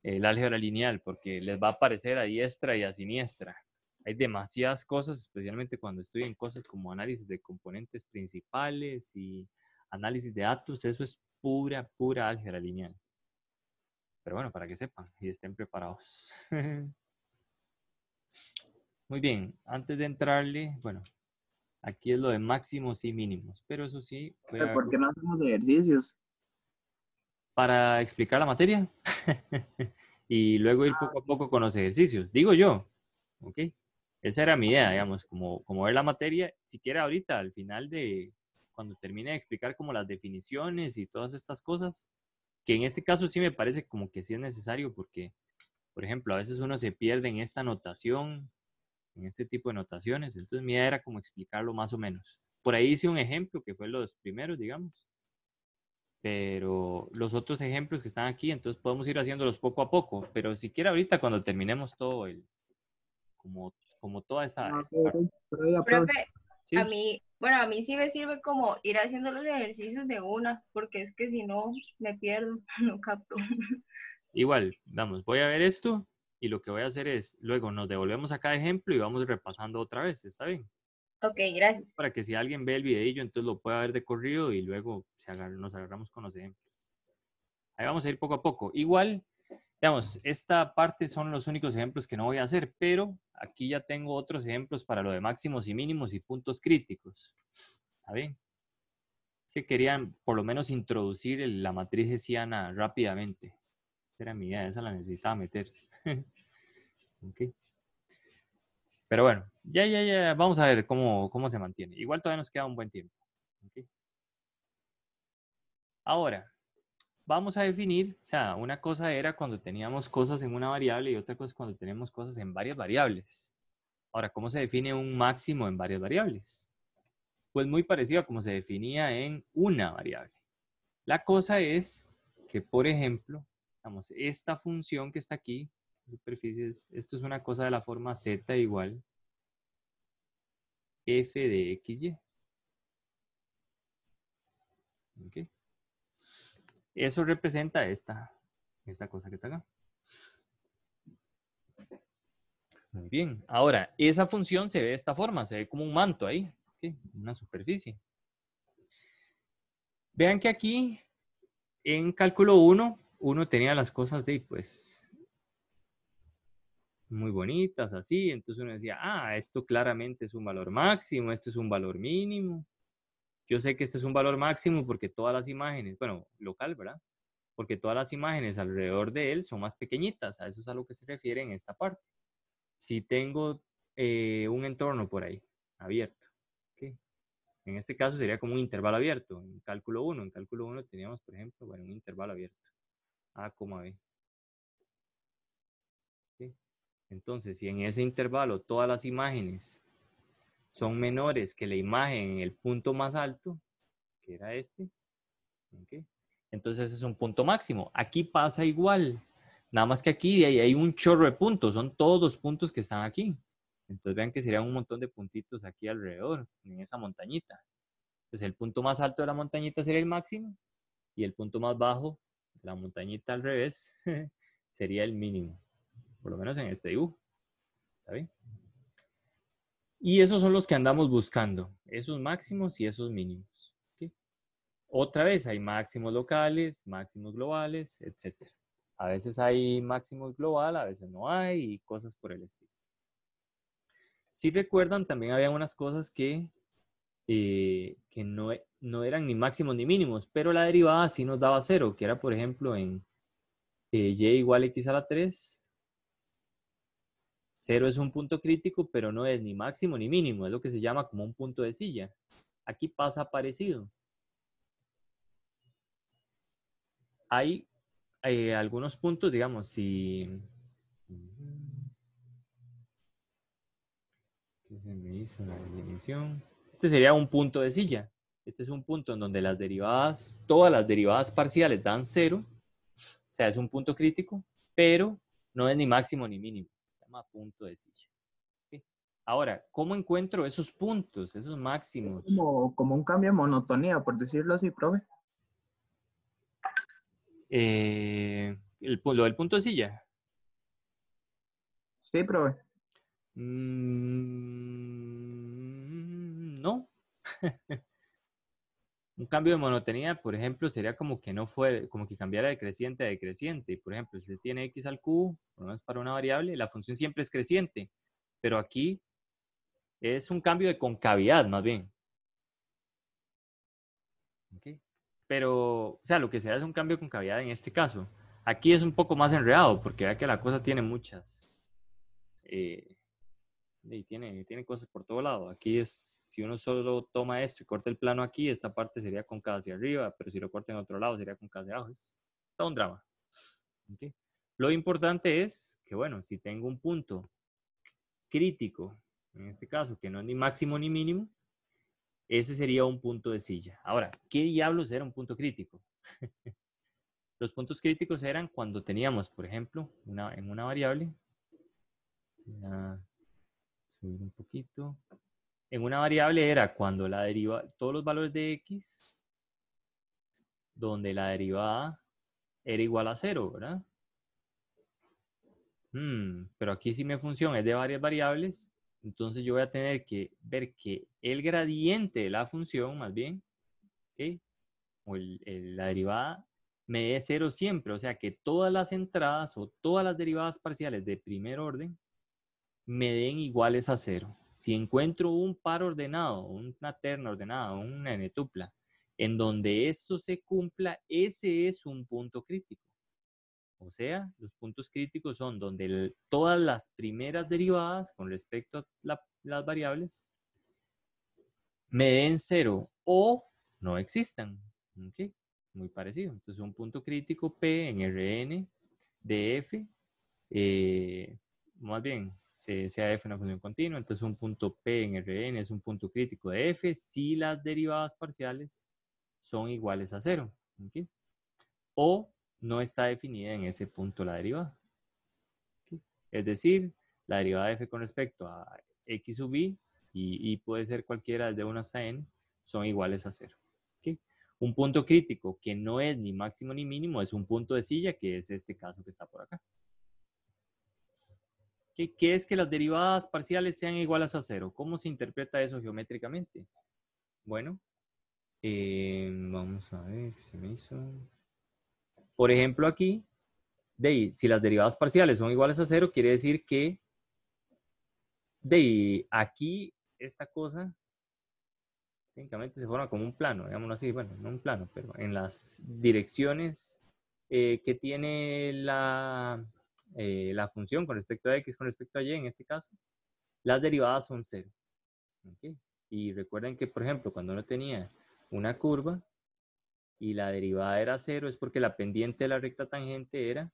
el álgebra lineal, porque les va a aparecer a diestra y a siniestra. Hay demasiadas cosas, especialmente cuando estudian cosas como análisis de componentes principales y análisis de datos. Eso es pura álgebra lineal. Pero bueno, para que sepan y estén preparados. Muy bien, antes de entrarle, bueno, aquí es lo de máximos y mínimos, pero eso sí, ¿Por qué no hacemos ejercicios? para explicar la materia y luego ir poco a poco con los ejercicios, digo yo, ¿ok? Esa era mi idea, digamos, como ver la materia, siquiera ahorita, al final de, cuando termine de explicar como las definiciones y todas estas cosas, que en este caso sí me parece como que sí es necesario porque, por ejemplo, a veces uno se pierde en esta notación, en este tipo de notaciones, entonces mi idea era como explicarlo más o menos. Por ahí hice un ejemplo que fue los primeros, digamos, pero los otros ejemplos que están aquí, entonces podemos ir haciéndolos poco a poco, pero siquiera ahorita cuando terminemos todo como toda esa parte. Profe, ¿Sí? a mí sí me sirve como ir haciendo los ejercicios de una, porque es que si no me pierdo, no capto. Igual, vamos, voy a ver esto y lo que voy a hacer es, luego nos devolvemos a cada ejemplo y vamos repasando otra vez, ¿está bien? Ok, gracias. Para que si alguien ve el videillo, entonces lo pueda ver de corrido y luego nos agarramos con los ejemplos. Ahí vamos a ir poco a poco. Igual, digamos, esta parte son los únicos ejemplos que no voy a hacer, pero aquí ya tengo otros ejemplos para lo de máximos y mínimos y puntos críticos. ¿Está bien? que querían por lo menos introducir la matriz hessiana rápidamente. Esa era mi idea, esa la necesitaba meter. Okay. Pero bueno, ya, vamos a ver cómo se mantiene. Igual todavía nos queda un buen tiempo. Okay. Ahora, vamos a definir, o sea, una cosa era cuando teníamos cosas en una variable y otra cosa es cuando tenemos cosas en varias variables. Ahora, ¿cómo se define un máximo en varias variables? Pues muy parecido a como se definía en una variable. La cosa es que, por ejemplo, vamos, esta función que está aquí, superficies, esto es una cosa de la forma z igual f de xy. ¿Okay? Eso representa esta cosa que está acá. Muy bien. Ahora, esa función se ve de esta forma, se ve como un manto ahí, ¿okay? Una superficie. Vean que aquí, en cálculo 1, uno tenía las cosas de, pues, muy bonitas, así. Entonces uno decía, esto claramente es un valor máximo, esto es un valor mínimo. Yo sé que este es un valor máximo porque todas las imágenes, bueno, local, ¿verdad? Porque todas las imágenes alrededor de él son más pequeñitas. A eso es a lo que se refiere en esta parte. Si tengo un entorno por ahí, abierto, ¿okay? En este caso sería como un intervalo abierto, en cálculo 1. En cálculo 1 teníamos, por ejemplo, bueno, un intervalo abierto, A, B. ¿Okay? Entonces, si en ese intervalo todas las imágenes son menores que la imagen en el punto más alto, que era este, ¿okay? Entonces ese es un punto máximo. Aquí pasa igual, nada más que aquí hay un chorro de puntos, son todos los puntos que están aquí. Entonces vean que serían un montón de puntitos aquí alrededor, en esa montañita. Entonces el punto más alto de la montañita sería el máximo y el punto más bajo de la montañita al revés sería el mínimo, por lo menos en este dibujo. ¿Está bien? Y esos son los que andamos buscando, esos máximos y esos mínimos. ¿Okay? Otra vez hay máximos locales, máximos globales, etc. A veces hay máximos global, a veces no hay y cosas por el estilo. Si recuerdan, también había unas cosas que no eran ni máximos ni mínimos, pero la derivada sí nos daba 0, que era, por ejemplo, en y igual x a la 3. 0 es un punto crítico, pero no es ni máximo ni mínimo, es lo que se llama como un punto de silla. Aquí pasa parecido. Hay algunos puntos, digamos, si... ¿Qué se me hizo la definición? Este sería un punto de silla. Este es un punto en donde las derivadas, todas las derivadas parciales dan 0. O sea, es un punto crítico, pero no es ni máximo ni mínimo. Se llama punto de silla. ¿Okay? Ahora, ¿cómo encuentro esos puntos, esos máximos? Es como un cambio de monotonía, por decirlo así, profe. Lo del punto de silla. Sí, profe. No. Un cambio de monotonía, por ejemplo, sería como que no fue, como que cambiara de creciente a decreciente. Por ejemplo, si usted tiene x al cubo, por lo menos para una variable, la función siempre es creciente. Pero aquí es un cambio de concavidad, más bien. ¿Okay? Pero, o sea, lo que se da es un cambio de concavidad en este caso. Aquí es un poco más enredado, porque vea que la cosa tiene muchas... y tiene cosas por todo lado. Aquí es, si uno solo toma esto y corta el plano aquí, esta parte sería cóncava hacia arriba, pero si lo corta en otro lado sería cóncava hacia abajo. Es todo un drama. ¿Okay? Lo importante es que, bueno, si tengo un punto crítico, en este caso, que no es ni máximo ni mínimo, ese sería un punto de silla. Ahora, ¿qué diablos era un punto crítico? Los puntos críticos eran cuando teníamos, por ejemplo, en una variable, subir un poquito. En una variable era cuando la deriva, todos los valores de x, donde la derivada era igual a 0, ¿verdad? Pero aquí si mi función es de varias variables, entonces yo voy a tener que ver que el gradiente de la función, más bien, ¿okay? O la derivada, me dé 0 siempre. O sea, que todas las entradas o todas las derivadas parciales de primer orden me den iguales a 0. Si encuentro un par ordenado, una terna ordenada, una n-tupla, En donde eso se cumpla, ese es un punto crítico. O sea, los puntos críticos son donde todas las primeras derivadas con respecto a las variables me den 0 o no existan. ¿Okay? Muy parecido. Entonces, un punto crítico P en Rn de f, más bien, sea f una función continua, entonces un punto P en Rn es un punto crítico de f si las derivadas parciales son iguales a 0. ¿Okay? O no está definida en ese punto la derivada. ¿Okay? Es decir, la derivada de f con respecto a x sub i, y puede ser cualquiera desde 1 hasta n, son iguales a 0. ¿Okay? Un punto crítico que no es ni máximo ni mínimo es un punto de silla, que es este caso que está por acá. ¿Okay? ¿Qué es que las derivadas parciales sean iguales a 0? ¿Cómo se interpreta eso geométricamente? Bueno, vamos a ver qué se me hizo. Por ejemplo, aquí, si las derivadas parciales son iguales a 0, quiere decir que aquí esta cosa técnicamente se forma como un plano, digámoslo así, bueno, no un plano, pero en las direcciones que tiene la función con respecto a x, con respecto a y, en este caso, las derivadas son 0. ¿Okay? Y recuerden que, por ejemplo, cuando uno tenía una curva y la derivada era 0, es porque la pendiente de la recta tangente era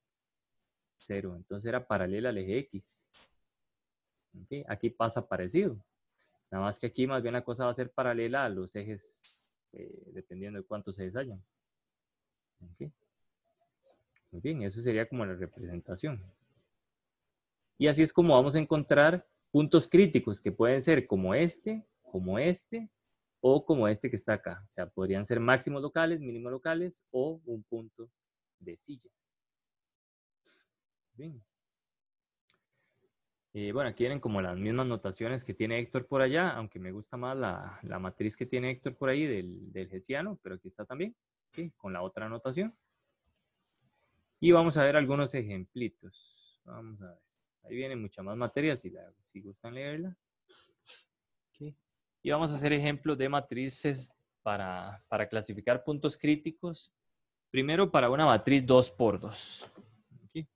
0. Entonces era paralela al eje x. ¿Okay? Aquí pasa parecido. Nada más que aquí más bien la cosa va a ser paralela a los ejes, dependiendo de cuántos ejes hayan. ¿Okay? Muy bien, eso sería como la representación. Y así es como vamos a encontrar puntos críticos que pueden ser como este, o como este que está acá. O sea, podrían ser máximos locales, mínimos locales, o un punto de silla. Bien. Bueno, aquí vienen como las mismas notaciones que tiene Héctor por allá, aunque me gusta más la matriz que tiene Héctor por ahí del hessiano, pero aquí está también, ¿okay? Con la otra notación. Y vamos a ver algunos ejemplitos. Vamos a ver. Ahí viene mucha más materia, si gustan leerla. ¿Okay? Y vamos a hacer ejemplos de matrices para clasificar puntos críticos. Primero para una matriz 2×2. ¿Okay?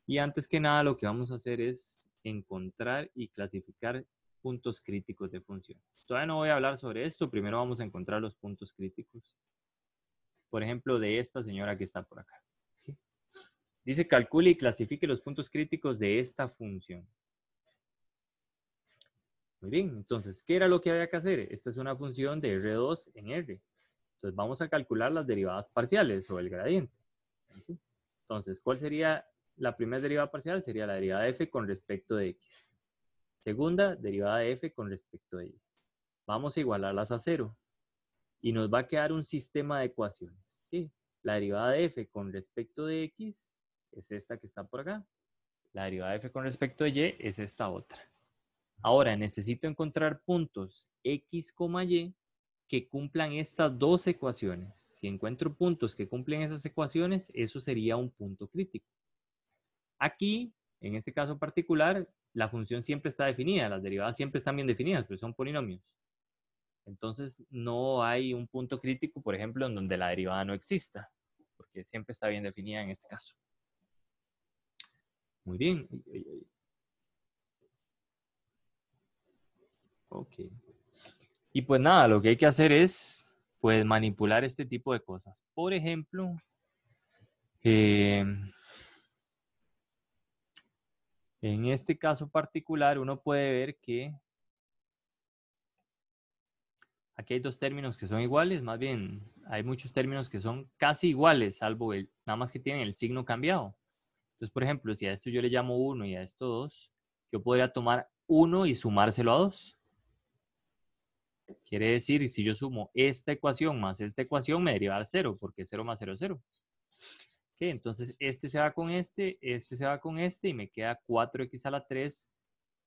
Y antes que nada lo que vamos a hacer es encontrar y clasificar puntos críticos de funciones. Todavía no voy a hablar sobre esto, primero vamos a encontrar los puntos críticos. Por ejemplo, de esta señora que está por acá. ¿Okay? Dice, calcule y clasifique los puntos críticos de esta función. Muy bien, entonces, ¿qué era lo que había que hacer? Esta es una función de R2 en R. Entonces, vamos a calcular las derivadas parciales o el gradiente. ¿Okay? Entonces, ¿cuál sería la primera derivada parcial? Sería la derivada de f con respecto de x. Segunda, derivada de f con respecto de y. Vamos a igualarlas a 0. Y nos va a quedar un sistema de ecuaciones. ¿Sí? La derivada de f con respecto de x es esta que está por acá. La derivada de f con respecto de y es esta otra. Ahora, necesito encontrar puntos x, y que cumplan estas dos ecuaciones. Si encuentro puntos que cumplen esas ecuaciones, eso sería un punto crítico. Aquí, en este caso particular, la función siempre está definida, las derivadas siempre están bien definidas, pero son polinomios. Entonces, no hay un punto crítico, por ejemplo, en donde la derivada no exista, porque siempre está bien definida en este caso. Muy bien. Ok. Y pues nada, lo que hay que hacer es, pues, manipular este tipo de cosas. Por ejemplo, en este caso particular, uno puede ver que aquí hay dos términos que son iguales, más bien hay muchos términos que son casi iguales, salvo nada más que tienen el signo cambiado. Entonces, por ejemplo, si a esto yo le llamo 1 y a esto 2, yo podría tomar 1 y sumárselo a 2. Quiere decir, si yo sumo esta ecuación más esta ecuación, me deriva 0, porque 0 más 0 es 0. Okay, entonces este se va con este se va con este, y me queda 4x a la 3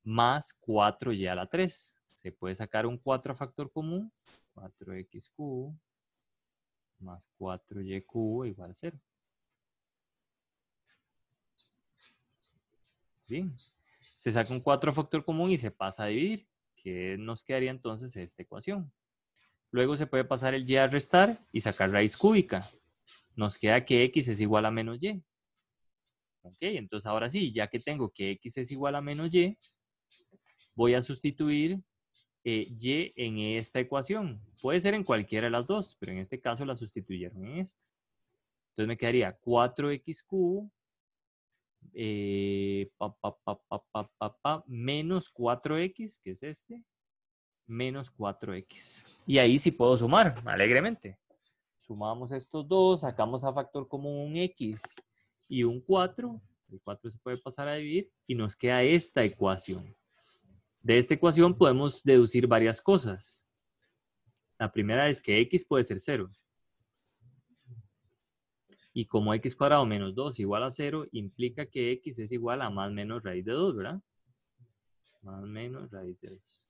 más 4y a la 3. Se puede sacar un 4 a factor común, 4x cubo más 4y cubo igual a 0. Bien, se saca un 4 a factor común y se pasa a dividir, que nos quedaría entonces esta ecuación. Luego se puede pasar el y a restar y sacar raíz cúbica. Nos queda que x es igual a menos y. Ok, entonces ahora sí, ya que tengo que x es igual a menos y, voy a sustituir y en esta ecuación. Puede ser en cualquiera de las dos, pero en este caso la sustituyeron en esta. Entonces me quedaría 4x cubo menos 4x, que es este, menos 4x. Y ahí sí puedo sumar, alegremente. Sumamos estos dos, sacamos a factor común un x y un 4. El 4 se puede pasar a dividir y nos queda esta ecuación. De esta ecuación podemos deducir varias cosas. La primera es que x puede ser 0. Y como x cuadrado menos 2 igual a 0, implica que x es igual a más menos raíz de 2, ¿verdad? Más menos raíz de 2.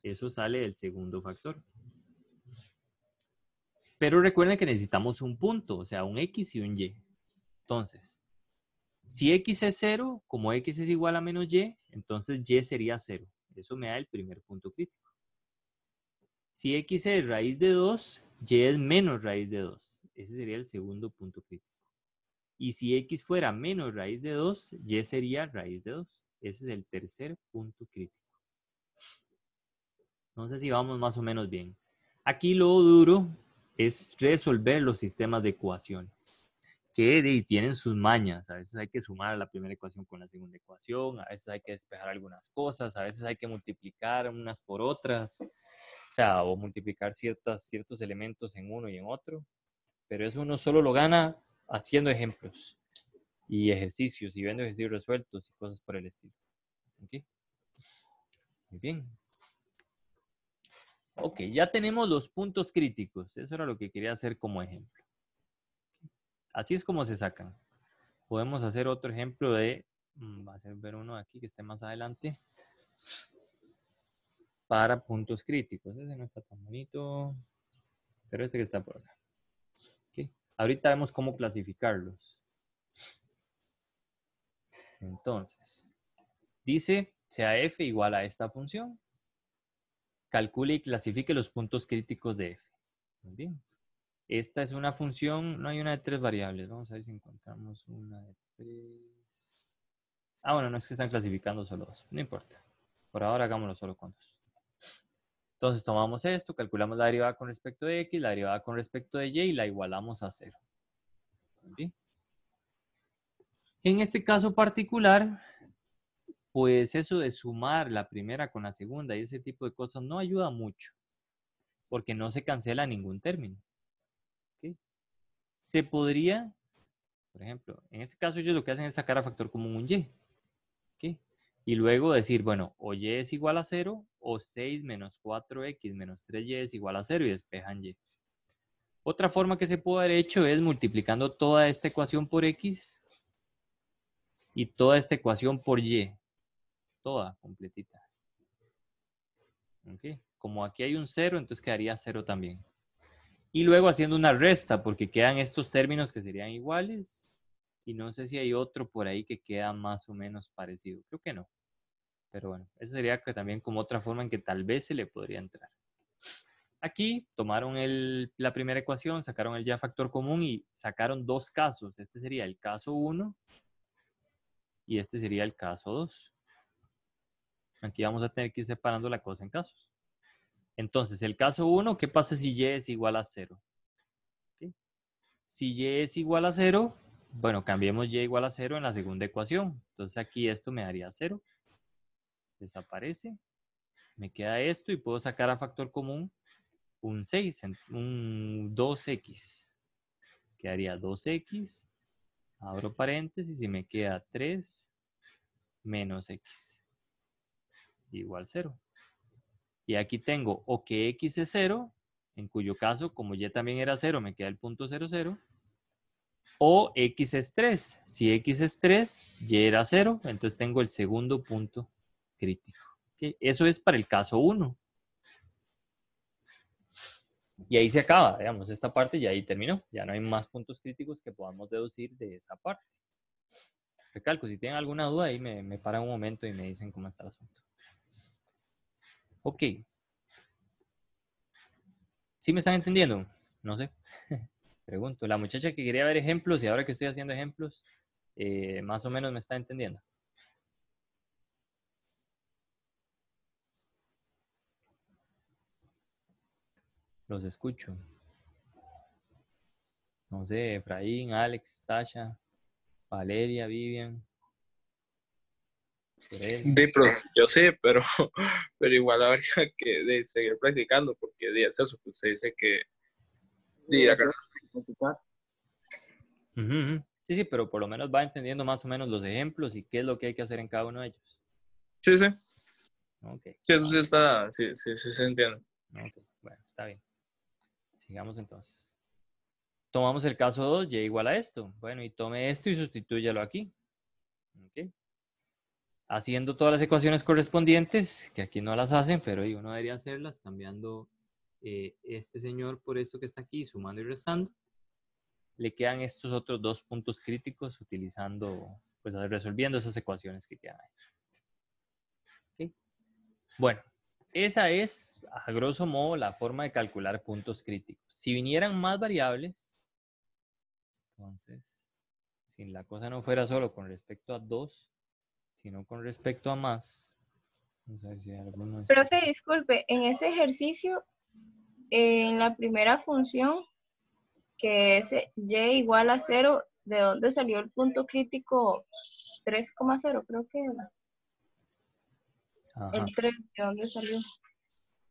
Eso sale del segundo factor. Pero recuerden que necesitamos un punto, o sea, un x y un y. Entonces, si x es 0, como x es igual a menos y, entonces y sería 0. Eso me da el primer punto crítico. Si x es raíz de 2, y es menos raíz de 2. Ese sería el segundo punto crítico. Y si x fuera menos raíz de 2, y sería raíz de 2. Ese es el tercer punto crítico. No sé si vamos más o menos bien. Aquí lo duro es resolver los sistemas de ecuaciones, que tienen sus mañas. A veces hay que sumar la primera ecuación con la segunda ecuación, a veces hay que despejar algunas cosas, a veces hay que multiplicar unas por otras, o sea, o multiplicar ciertos elementos en uno y en otro. Pero eso uno solo lo gana haciendo ejemplos y ejercicios y viendo ejercicios resueltos y cosas por el estilo. ¿Ok? Muy bien. Ok, ya tenemos los puntos críticos. Eso era lo que quería hacer como ejemplo. Así es como se sacan. Podemos hacer otro ejemplo de, va a ser ver uno aquí que esté más adelante, para puntos críticos. Ese no está tan bonito, pero este que está por acá. Okay. Ahorita vemos cómo clasificarlos. Entonces, dice, sea f igual a esta función, calcule y clasifique los puntos críticos de f. Muy bien. Esta es una función, no hay una de 3 variables. Vamos a ver si encontramos una de 3. Ah, bueno, no es que están clasificando solo 2. No importa. Por ahora hagámoslo solo con 2. Entonces tomamos esto, calculamos la derivada con respecto de x, la derivada con respecto de y y la igualamos a 0. ¿Sí? En este caso particular, pues eso de sumar la primera con la segunda y ese tipo de cosas no ayuda mucho, porque no se cancela ningún término. ¿Okay? Se podría, por ejemplo, en este caso ellos lo que hacen es sacar a factor común un y. ¿Okay? Y luego decir, bueno, o y es igual a 0, o 6 menos 4x menos 3y es igual a 0 y despejan y. Otra forma que se puede haber hecho es multiplicando toda esta ecuación por x y toda esta ecuación por y. Toda completita. ¿Okay? Como aquí hay un 0, entonces quedaría 0 también. Y luego haciendo una resta, porque quedan estos términos que serían iguales. Y no sé si hay otro por ahí que queda más o menos parecido. Creo que no. Pero bueno, esa sería también como otra forma en que tal vez se le podría entrar. Aquí tomaron la primera ecuación, sacaron el ya factor común y sacaron dos casos. Este sería el caso 1 y este sería el caso 2. Aquí vamos a tener que ir separando la cosa en casos. Entonces, el caso 1, ¿qué pasa si y es igual a 0? ¿Okay? Si y es igual a 0, bueno, cambiemos y igual a 0 en la segunda ecuación. Entonces aquí esto me daría 0. Desaparece. Me queda esto y puedo sacar a factor común un 6, un 2x. Quedaría 2x, abro paréntesis y me queda 3 menos x igual 0. Y aquí tengo o que x es 0, en cuyo caso, como y también era 0, me queda el punto 0, 0. O x es 3. Si x es 3, y era 0, entonces tengo el segundo punto crítico. ¿Okay? Eso es para el caso 1. Y ahí se acaba, digamos, esta parte ya ahí terminó. Ya no hay más puntos críticos que podamos deducir de esa parte. Recalco, si tienen alguna duda ahí me paran un momento y me dicen cómo está el asunto. Ok. ¿Sí me están entendiendo? No sé. Pregunto. La muchacha que quería ver ejemplos y ahora que estoy haciendo ejemplos, más o menos me está entendiendo. Los escucho. No sé, Efraín, Alex, Tasha, Valeria, Vivian. Pero yo sé, pero igual habría que seguir practicando, porque es eso, que usted dice que Sí, sí, pero por lo menos va entendiendo más o menos los ejemplos y qué es lo que hay que hacer en cada uno de ellos. sí, Ok. sí, eso sí está, sí se entiende. Ok, bueno, está bien. Sigamos entonces. Tomamos el caso 2, y igual a esto. Bueno, y tome esto y sustitúyalo aquí. Ok. Haciendo todas las ecuaciones correspondientes, que aquí no las hacen, pero uno debería hacerlas, cambiando este señor por esto que está aquí, sumando y restando. Le quedan estos otros dos puntos críticos utilizando, pues resolviendo esas ecuaciones que quedan ahí. ¿Okay? Bueno, esa es, a grosso modo, la forma de calcular puntos críticos. Si vinieran más variables, entonces, si la cosa no fuera solo con respecto a 2, sino con respecto a más, vamos a ver si hay alguno. Profe, disculpe, en ese ejercicio, en la primera función, que es y igual a 0, ¿de dónde salió el punto crítico 3,0? Creo que era. Ajá. El 3, ¿de dónde salió?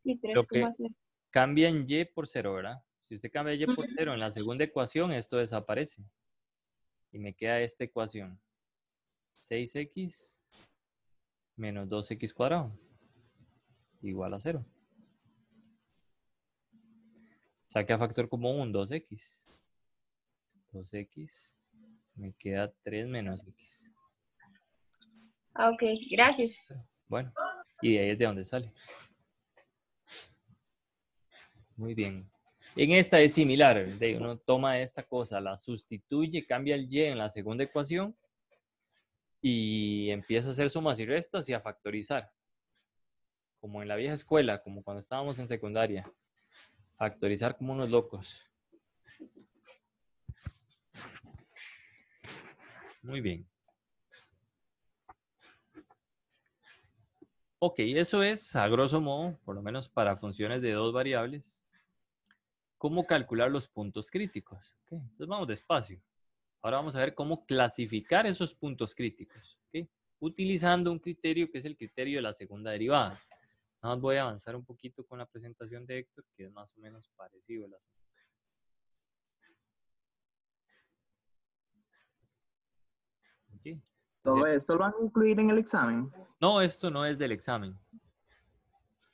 Sí, Lo que 3,0. cambia en y por 0, ¿verdad? Si usted cambia y por 0 en la segunda ecuación, esto desaparece. Y me queda esta ecuación. 6x menos 2x cuadrado igual a 0. Saque a factor común 2x. 2x me queda 3 menos x. Ah, ok, gracias. Bueno, y de ahí es de donde sale. Muy bien. En esta es similar. Uno toma esta cosa, la sustituye, cambia el y en la segunda ecuación y empieza a hacer sumas y restas y a factorizar. Como en la vieja escuela, como cuando estábamos en secundaria. Factorizar como unos locos. Muy bien. Ok, eso es, a grosso modo, por lo menos para funciones de dos variables, cómo calcular los puntos críticos. Okay, entonces vamos despacio. Ahora vamos a ver cómo clasificar esos puntos críticos. Okay, utilizando un criterio que es el criterio de la segunda derivada. Nada más voy a avanzar un poquito con la presentación de Héctor, que es más o menos parecido el asunto. Okay. Entonces, ¿Esto lo van a incluir en el examen? no, esto no es del examen.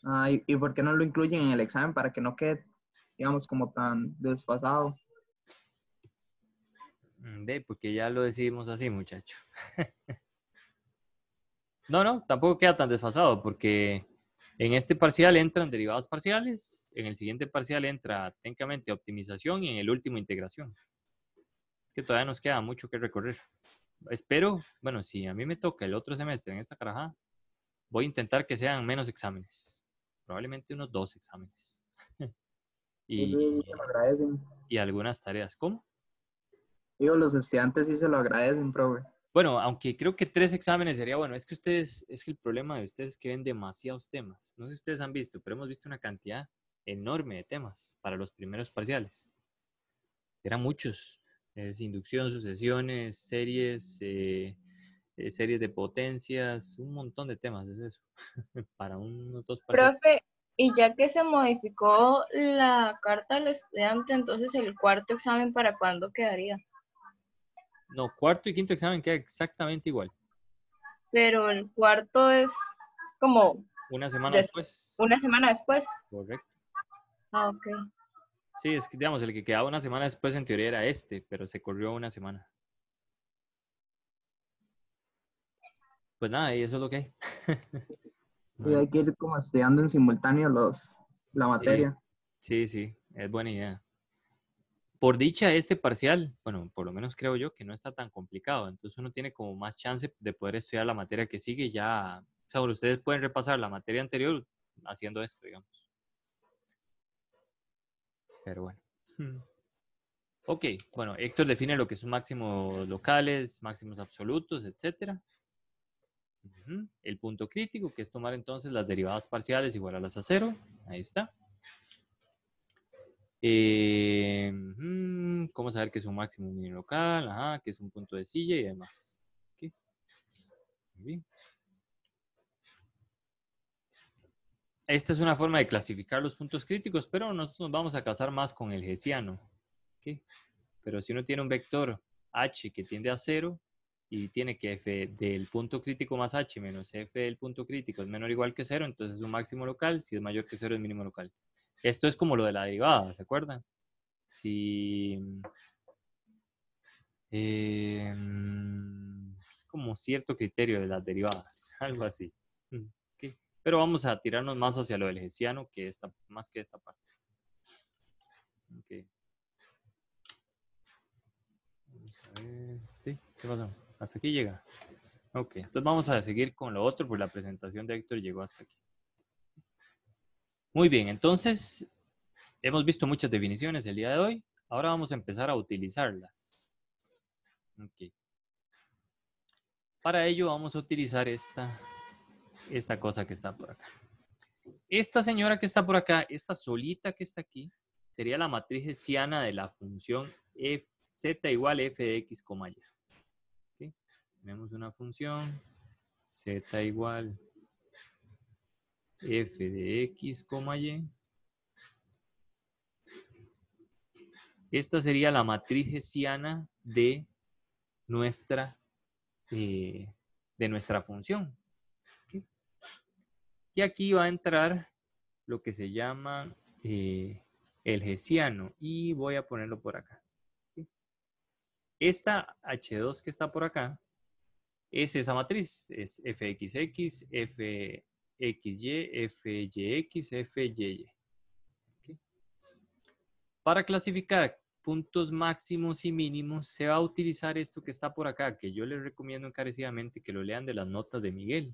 Ah, ¿y por qué no lo incluyen en el examen para que no quede, digamos, como tan desfasado? Porque ya lo decidimos así, muchacho. No, tampoco queda tan desfasado porque en este parcial entran derivadas parciales, en el siguiente parcial entra técnicamente optimización y en el último integración. Es que todavía nos queda mucho que recorrer. Espero, bueno, si a mí me toca el otro semestre en esta carajada, voy a intentar que sean menos exámenes. Probablemente unos 2 exámenes. Sí, se lo agradecen. Y algunas tareas. ¿Cómo? Digo, los estudiantes sí se lo agradecen, profe. Bueno, aunque creo que 3 exámenes sería bueno. Es que el problema de ustedes es que ven demasiados temas. No sé si ustedes han visto, pero hemos visto una cantidad enorme de temas para los primeros parciales. Eran muchos. Es inducción, sucesiones, series, series de potencias, un montón de temas es eso. Para unos 2 parciales. Profe, y ya que se modificó la carta al estudiante, entonces el cuarto examen, ¿para cuándo quedaría? No, cuarto y quinto examen queda exactamente igual. Pero el cuarto es como Una semana después. una semana después. Correcto. Ah, ok. Sí, es que, digamos, el que quedaba una semana después en teoría era pero se corrió una semana. Pues nada, y eso es lo que hay. Y hay que ir como estudiando en simultáneo la materia. Sí, es buena idea. Por dicha, este parcial, bueno, por lo menos creo yo que no está tan complicado. Entonces uno tiene como más chance de poder estudiar la materia que sigue ya. O sea, ustedes pueden repasar la materia anterior haciendo esto, digamos. Pero bueno. Ok, bueno, Héctor define lo que son máximos locales, máximos absolutos, etc. El punto crítico, que es tomar entonces las derivadas parciales iguales a 0. Ahí está. ¿Cómo saber que es un máximo mínimo local? Ajá, que es un punto de silla y demás. Okay. Muy bien. Esta es una forma de clasificar los puntos críticos, pero nosotros nos vamos a casar más con el hessiano. ¿Okay? Pero si uno tiene un vector h que tiende a 0 y tiene que f del punto crítico más h menos f del punto crítico es menor o igual que 0, entonces es un máximo local. Si es mayor que 0 es mínimo local. Esto es como lo de la derivada, ¿se acuerdan? Si es como cierto criterio de las derivadas, algo así. Okay. Pero vamos a tirarnos más hacia lo del hessiano que más que esta parte. Okay. Vamos a ver. ¿Sí? ¿Qué pasó? Hasta aquí llega. Ok, entonces vamos a seguir con lo otro, pues la presentación de Héctor llegó hasta aquí. Muy bien, entonces hemos visto muchas definiciones el día de hoy. Ahora vamos a empezar a utilizarlas. Ok. Para ello vamos a utilizar esta cosa que está por acá. Esta señora que está por acá, esta solita que está aquí, sería la matriz hessiana de la función z igual a f de x, y. ¿Okay? Tenemos una función z igual f de x, y. Esta sería la matriz hessiana de nuestra función. ¿Okay? Y aquí va a entrar lo que se llama el hessiano. Y voy a ponerlo por acá. ¿Okay? Esta H2 que está por acá es esa matriz. Es fxx, fxy, fyx, fyy. ¿Okay? Para clasificar puntos máximos y mínimos, se va a utilizar esto que está por acá, que yo les recomiendo encarecidamente que lo lean de las notas de Miguel,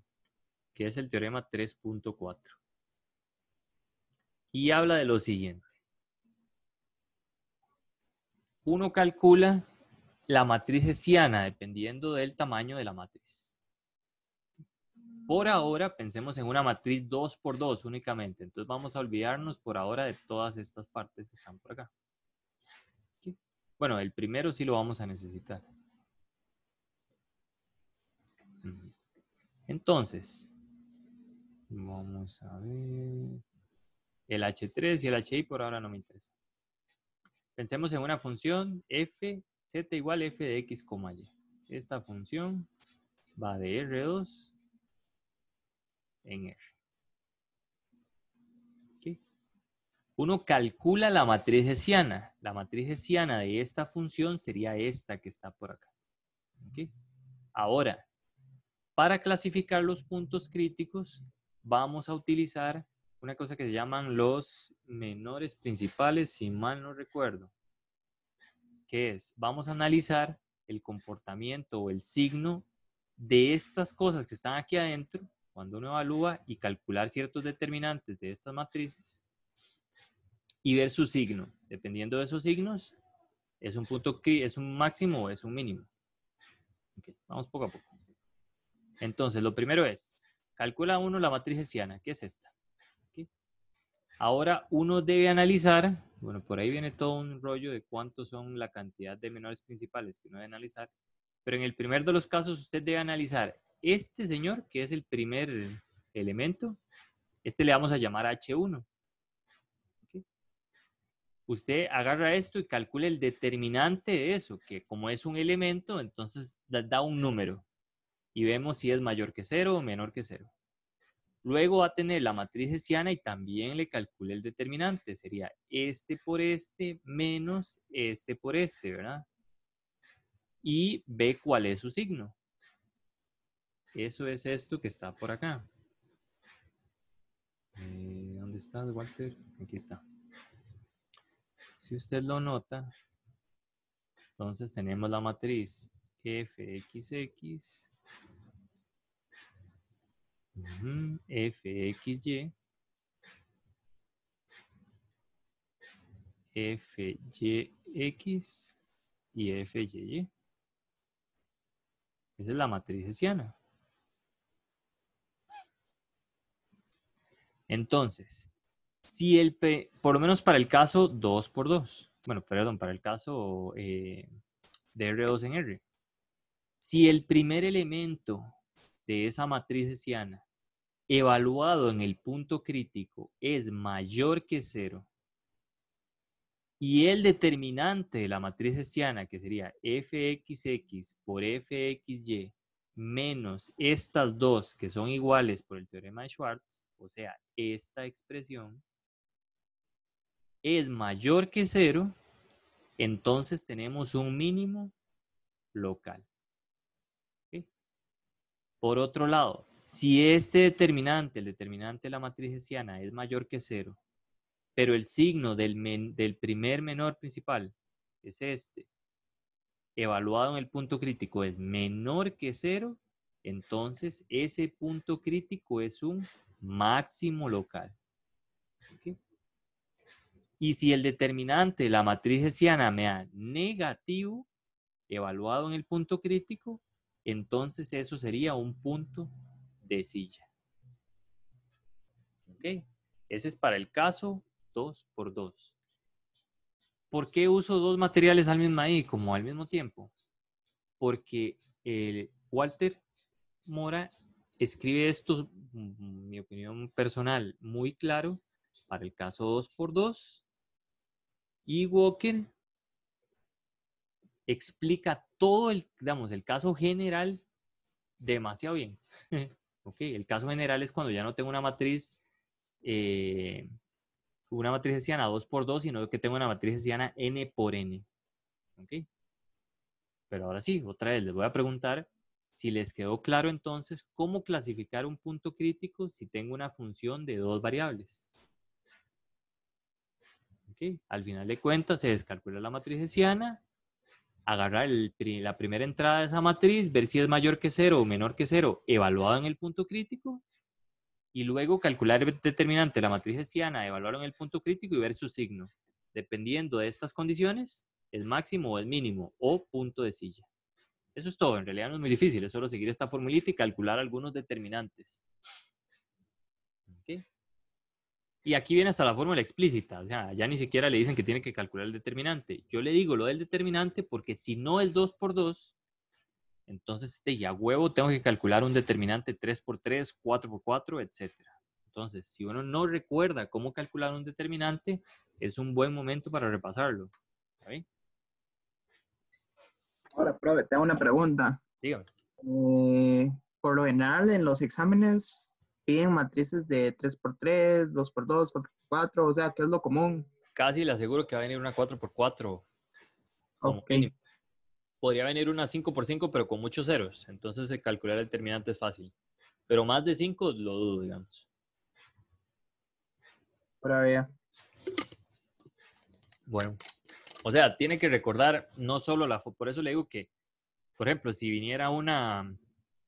que es el teorema 3.4. Y habla de lo siguiente. Uno calcula la matriz hessiana dependiendo del tamaño de la matriz. Por ahora, pensemos en una matriz 2×2 únicamente. Entonces vamos a olvidarnos por ahora de todas estas partes que están por acá. ¿Okay? Bueno, el primero sí lo vamos a necesitar. Entonces, vamos a ver. El H3 y el HI por ahora no me interesa. Pensemos en una función f, z igual a f de x, y. Esta función va de R2 en R. ¿Okay? Uno calcula la matriz hessiana. La matriz hessiana de esta función sería esta que está por acá. ¿Okay? Ahora, para clasificar los puntos críticos, vamos a utilizar una cosa que se llaman los menores principales, si mal no recuerdo. Que es, vamos a analizar el comportamiento o el signo de estas cosas que están aquí adentro, cuando uno evalúa y calcular ciertos determinantes de estas matrices y ver su signo. Dependiendo de esos signos, es un punto que es un máximo o es un mínimo. Okay, vamos poco a poco. Entonces, lo primero es, calcula uno la matriz hessiana, que es esta. Okay. Ahora uno debe analizar, bueno, por ahí viene todo un rollo de cuántos son la cantidad de menores principales que uno debe analizar, pero en el primer de los casos usted debe analizar este señor, que es el primer elemento, este le vamos a llamar H1. ¿Okay? Usted agarra esto y calcula el determinante de eso, que como es un elemento, entonces da un número y vemos si es mayor que 0 o menor que 0. Luego va a tener la matriz hessiana y también le calcula el determinante. Sería este por este menos este por este, ¿verdad? Y ve cuál es su signo. Eso es esto que está por acá. ¿Dónde está, Walter? Aquí está. Si usted lo nota, entonces tenemos la matriz fxx, fxy, FYX y FYY. Esa es la matriz hessiana. Entonces, si por lo menos para el caso 2 por 2, bueno, perdón, para el caso de R2 en R, si el primer elemento de esa matriz hessiana evaluado en el punto crítico es mayor que 0 y el determinante de la matriz hessiana, que sería fxx por fxy, menos estas dos que son iguales por el teorema de Schwartz, o sea, esta expresión, es mayor que 0, entonces tenemos un mínimo local. ¿Okay? Por otro lado, si este determinante, el determinante de la matriz hessiana, es mayor que 0, pero el signo del primer menor principal es este, evaluado en el punto crítico es menor que 0, entonces ese punto crítico es un máximo local. ¿Okay? Y si el determinante de la matriz hessiana me da negativo, evaluado en el punto crítico, entonces eso sería un punto de silla. ¿Ok? Ese es para el caso 2 por 2. ¿Por qué uso dos materiales al mismo tiempo? Porque Walter Mora escribe esto, mi opinión personal, muy claro para el caso 2 por 2 y Walker explica todo el caso general demasiado bien. Okay, el caso general es cuando ya no tengo una matriz hessiana 2 por 2, sino que tengo una matriz hessiana n por n. Okay. Pero ahora sí, otra vez les voy a preguntar si les quedó claro entonces cómo clasificar un punto crítico si tengo una función de dos variables. Okay. Al final de cuentas se descalcula la matriz hessiana, agarrar la primera entrada de esa matriz, ver si es mayor que 0 o menor que 0, evaluado en el punto crítico, y luego calcular el determinante de la matriz hessiana, evaluarlo en el punto crítico y ver su signo. Dependiendo de estas condiciones, es máximo o es mínimo, o punto de silla. Eso es todo, en realidad no es muy difícil, es solo seguir esta formulita y calcular algunos determinantes. ¿Okay? Y aquí viene hasta la fórmula explícita, o sea, ya ni siquiera le dicen que tiene que calcular el determinante. Yo le digo lo del determinante porque si no es 2 por 2, entonces ya huevo tengo que calcular un determinante 3 por 3, 4 por 4, etc. Entonces, si uno no recuerda cómo calcular un determinante, es un buen momento para repasarlo. ¿Está bien? Ahora, profe, tengo una pregunta. Dígame. Por lo general, en los exámenes piden matrices de 3x3, 2x2, 4x4, o sea, ¿qué es lo común? Casi le aseguro que va a venir una 4x4 como mínimo. Podría venir una 5x5, pero con muchos ceros. Entonces, calcular el determinante es fácil. Pero más de 5 lo dudo, digamos. Para ver. Bueno, o sea, tiene que recordar no solo por eso le digo que, por ejemplo, si viniera una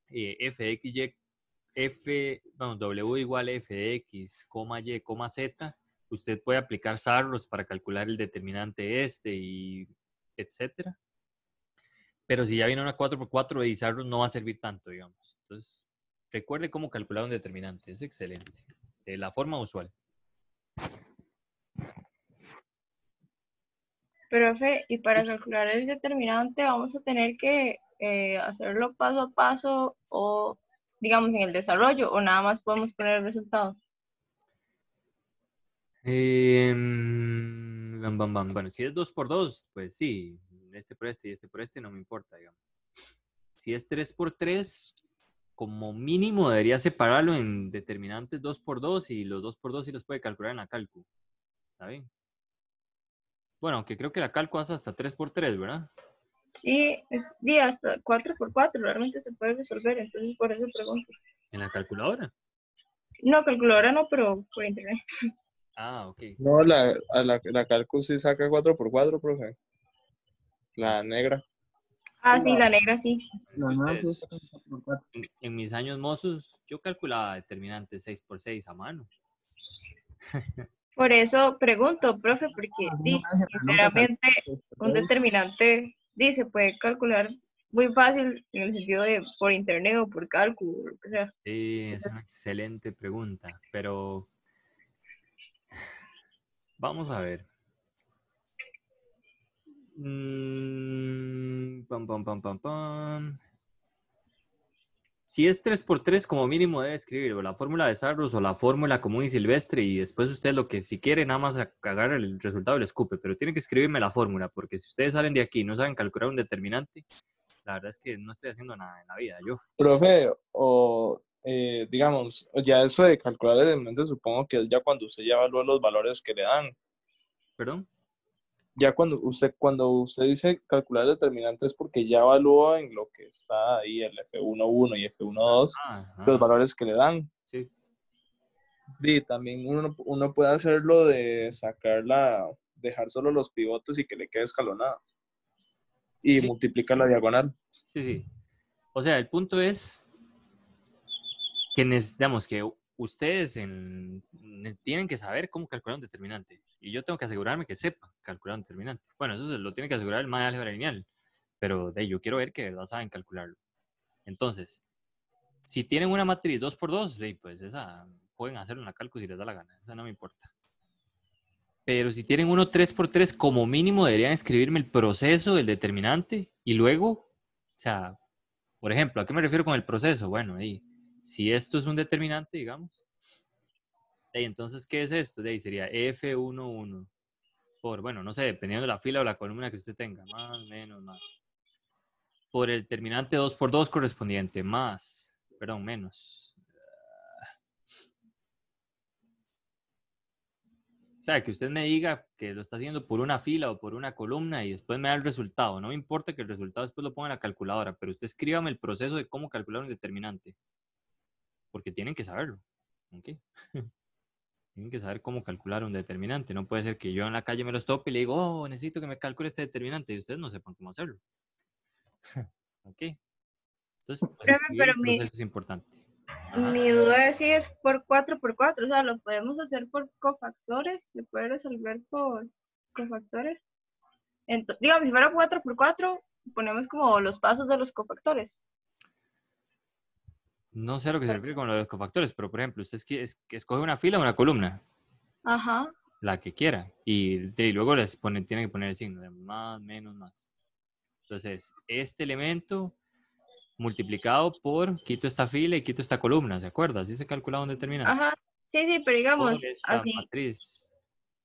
W igual a f de x, y, z, usted puede aplicar Sarros para calcular el determinante y etcétera. Pero si ya viene una 4x4 de Sarros no va a servir tanto, digamos. Entonces, recuerde cómo calcular un determinante. Es excelente. De la forma usual. Profe, y para calcular el determinante vamos a tener que hacerlo paso a paso o, digamos, en el desarrollo, o nada más podemos poner el resultado. Bueno, si es 2 por 2, pues sí, este por este y este por este no me importa, digamos. Si es 3 por 3, como mínimo debería separarlo en determinantes 2 por 2 y los 2 por 2 sí los puede calcular en la calcu. ¿Está bien? Bueno, aunque creo que la calcu hace hasta 3 por 3, ¿verdad? Sí, hasta 4x4 realmente se puede resolver, entonces por eso pregunto. ¿En la calculadora? No, calculadora no, pero por internet. Ah, ok. No, la calcu sí saca 4x4, profe. La negra. Ah, sí, la negra sí. No, no, sí, 4x4. En mis años mozos, yo calculaba determinantes 6 por 6 a mano. Por eso pregunto, profe, porque No dice, me hace, pero nunca salió. sinceramente, un determinante dice, puede calcular muy fácil en el sentido de por internet o por cálculo, lo que sea. Sí, es una Entonces, excelente pregunta, pero vamos a ver. Pam, pam, pam, pam, pam. Si es 3x3, como mínimo debe escribir o la fórmula de Sarrus o la fórmula común y silvestre y después usted lo que si quiere nada más agarra el resultado y lo escupe, pero tiene que escribirme la fórmula porque si ustedes salen de aquí y no saben calcular un determinante, la verdad es que no estoy haciendo nada en la vida yo. Profe, o digamos, ya eso de calcular elementos, supongo que es ya cuando usted ya evalúa los valores que le dan. ¿Perdón? Ya cuando usted dice calcular determinantes, porque ya evalúa en lo que está ahí el F11 y F12 los valores que le dan. Sí. Y también uno puede hacerlo de dejar solo los pivotes y que le quede escalonado. Y Sí. multiplicar la diagonal. Sí, sí. O sea, el punto es que digamos que ustedes tienen que saber cómo calcular un determinante. Y yo tengo que asegurarme que sepa calcular un determinante. Bueno, eso se lo tiene que asegurar el maestro de álgebra lineal. Pero yo quiero ver que de verdad saben calcularlo. Entonces, si tienen una matriz 2x2, pues esa pueden hacerlo en la cálculo si les da la gana. Esa no me importa. Pero si tienen uno 3x3, como mínimo deberían escribirme el proceso del determinante y luego, o sea, por ejemplo, ¿a qué me refiero con el proceso? Bueno, si esto es un determinante, digamos, entonces, ¿qué es esto? Sería F11 por, bueno, no sé, dependiendo de la fila o la columna que usted tenga, más, menos, más. Por el determinante 2x2 correspondiente, más, perdón, menos. O sea, que usted me diga que lo está haciendo por una fila o por una columna y después me da el resultado. No me importa que el resultado después lo ponga en la calculadora, pero usted escríbame el proceso de cómo calcular un determinante. Porque tienen que saberlo. ¿Ok? Tienen que saber cómo calcular un determinante. No puede ser que yo en la calle me lo tope y le digo, oh, necesito que me calcule este determinante y ustedes no sepan cómo hacerlo. ¿Ok? Entonces, pues profe, escribir pero el proceso es importante. mi duda es si es por 4x4, o sea, lo podemos hacer por cofactores, se puede resolver por cofactores. Digamos, si fuera 4x4, ponemos como los pasos de los cofactores. No sé a lo que se refiere con los cofactores, pero por ejemplo, usted escoge una fila o una columna, Ajá. la que quiera, y luego tiene que poner el signo de más, menos, más. Entonces, este elemento multiplicado por, quito esta fila y quito esta columna, ¿se acuerda? Así se calcula un determinante. Ajá. Sí, sí, pero Por digamos, esta así. matriz.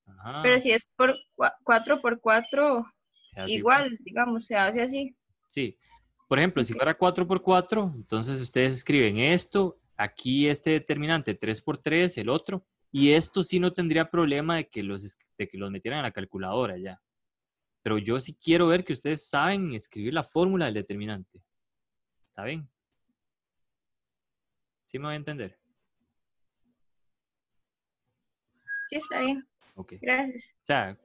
Ajá. Pero si es por 4x4, Se hace igual. igual, digamos, se hace así. Sí. Por ejemplo, si Ok. fuera 4x4, entonces ustedes escriben esto, aquí este determinante 3x3, el otro, y esto sí no tendría problema de que los metieran a la calculadora ya. Pero yo sí quiero ver que ustedes saben escribir la fórmula del determinante. ¿Está bien? ¿Sí me voy a entender? Sí, está bien. Ok. Gracias. O sea,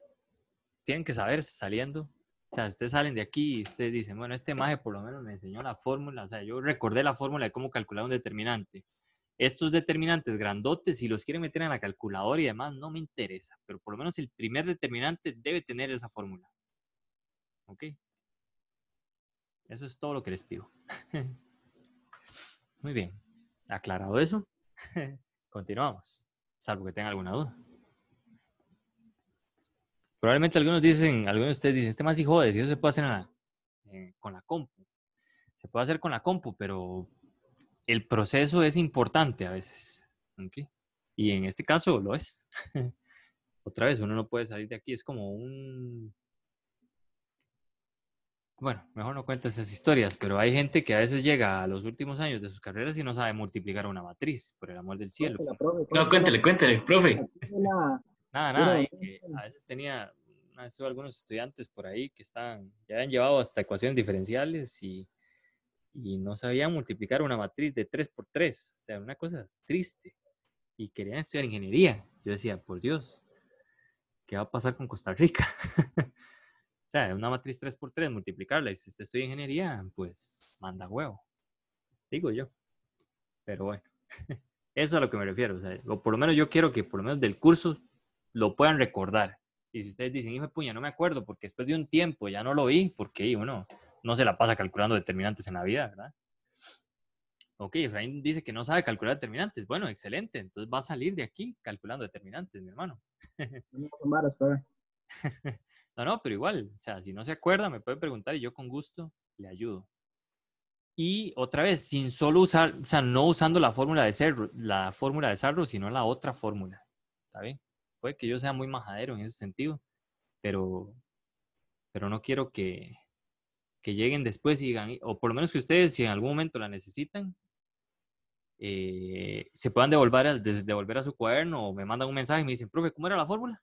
tienen que saber saliendo. O sea, ustedes salen de aquí y ustedes dicen, bueno, este maje por lo menos me enseñó la fórmula. O sea, yo recordé la fórmula de cómo calcular un determinante. Estos determinantes grandotes, si los quieren meter en la calculadora y demás, no me interesa. Pero por lo menos el primer determinante debe tener esa fórmula. ¿Ok? Eso es todo lo que les pido. Muy bien. Aclarado eso, continuamos. Salvo que tengan alguna duda. Probablemente algunos de ustedes dicen, este más hijo de si eso se puede hacer con la compu. Se puede hacer con la compu, pero el proceso es importante a veces. ¿Okay? Y en este caso lo es. Otra vez, uno no puede salir de aquí. Es como un... Bueno, mejor no cuentes esas historias, pero hay gente que a veces llega a los últimos años de sus carreras y no sabe multiplicar una matriz, por el amor del cielo. No, cuéntele, profe. Nada, que a veces una vez tuve algunos estudiantes por ahí que ya habían llevado hasta ecuaciones diferenciales y no sabían multiplicar una matriz de 3x3, o sea, una cosa triste, y querían estudiar ingeniería. Yo decía, por Dios, ¿qué va a pasar con Costa Rica? O sea, una matriz 3x3, multiplicarla, y si usted estudia ingeniería, pues manda huevo, digo yo. Pero bueno, eso es a lo que me refiero, o sea, o por lo menos yo quiero que por lo menos del curso lo puedan recordar. Y si ustedes dicen, hijo de puña, no me acuerdo porque después de un tiempo ya no lo vi, porque uno no se la pasa calculando determinantes en la vida, ¿verdad? Ok, Efraín dice que no sabe calcular determinantes. Bueno, excelente. Entonces va a salir de aquí calculando determinantes, mi hermano. No son varas, profe. No, pero igual, o sea, si no se acuerda, me puede preguntar y yo con gusto le ayudo. Y otra vez, sin solo usar, o sea, no usando la fórmula de Sarro, sino la otra fórmula. ¿Está bien? Puede que yo sea muy majadero en ese sentido, pero no quiero que lleguen después y digan, o por lo menos que ustedes, si en algún momento la necesitan, se puedan devolver a su cuaderno o me mandan un mensaje y me dicen, profe, ¿cómo era la fórmula?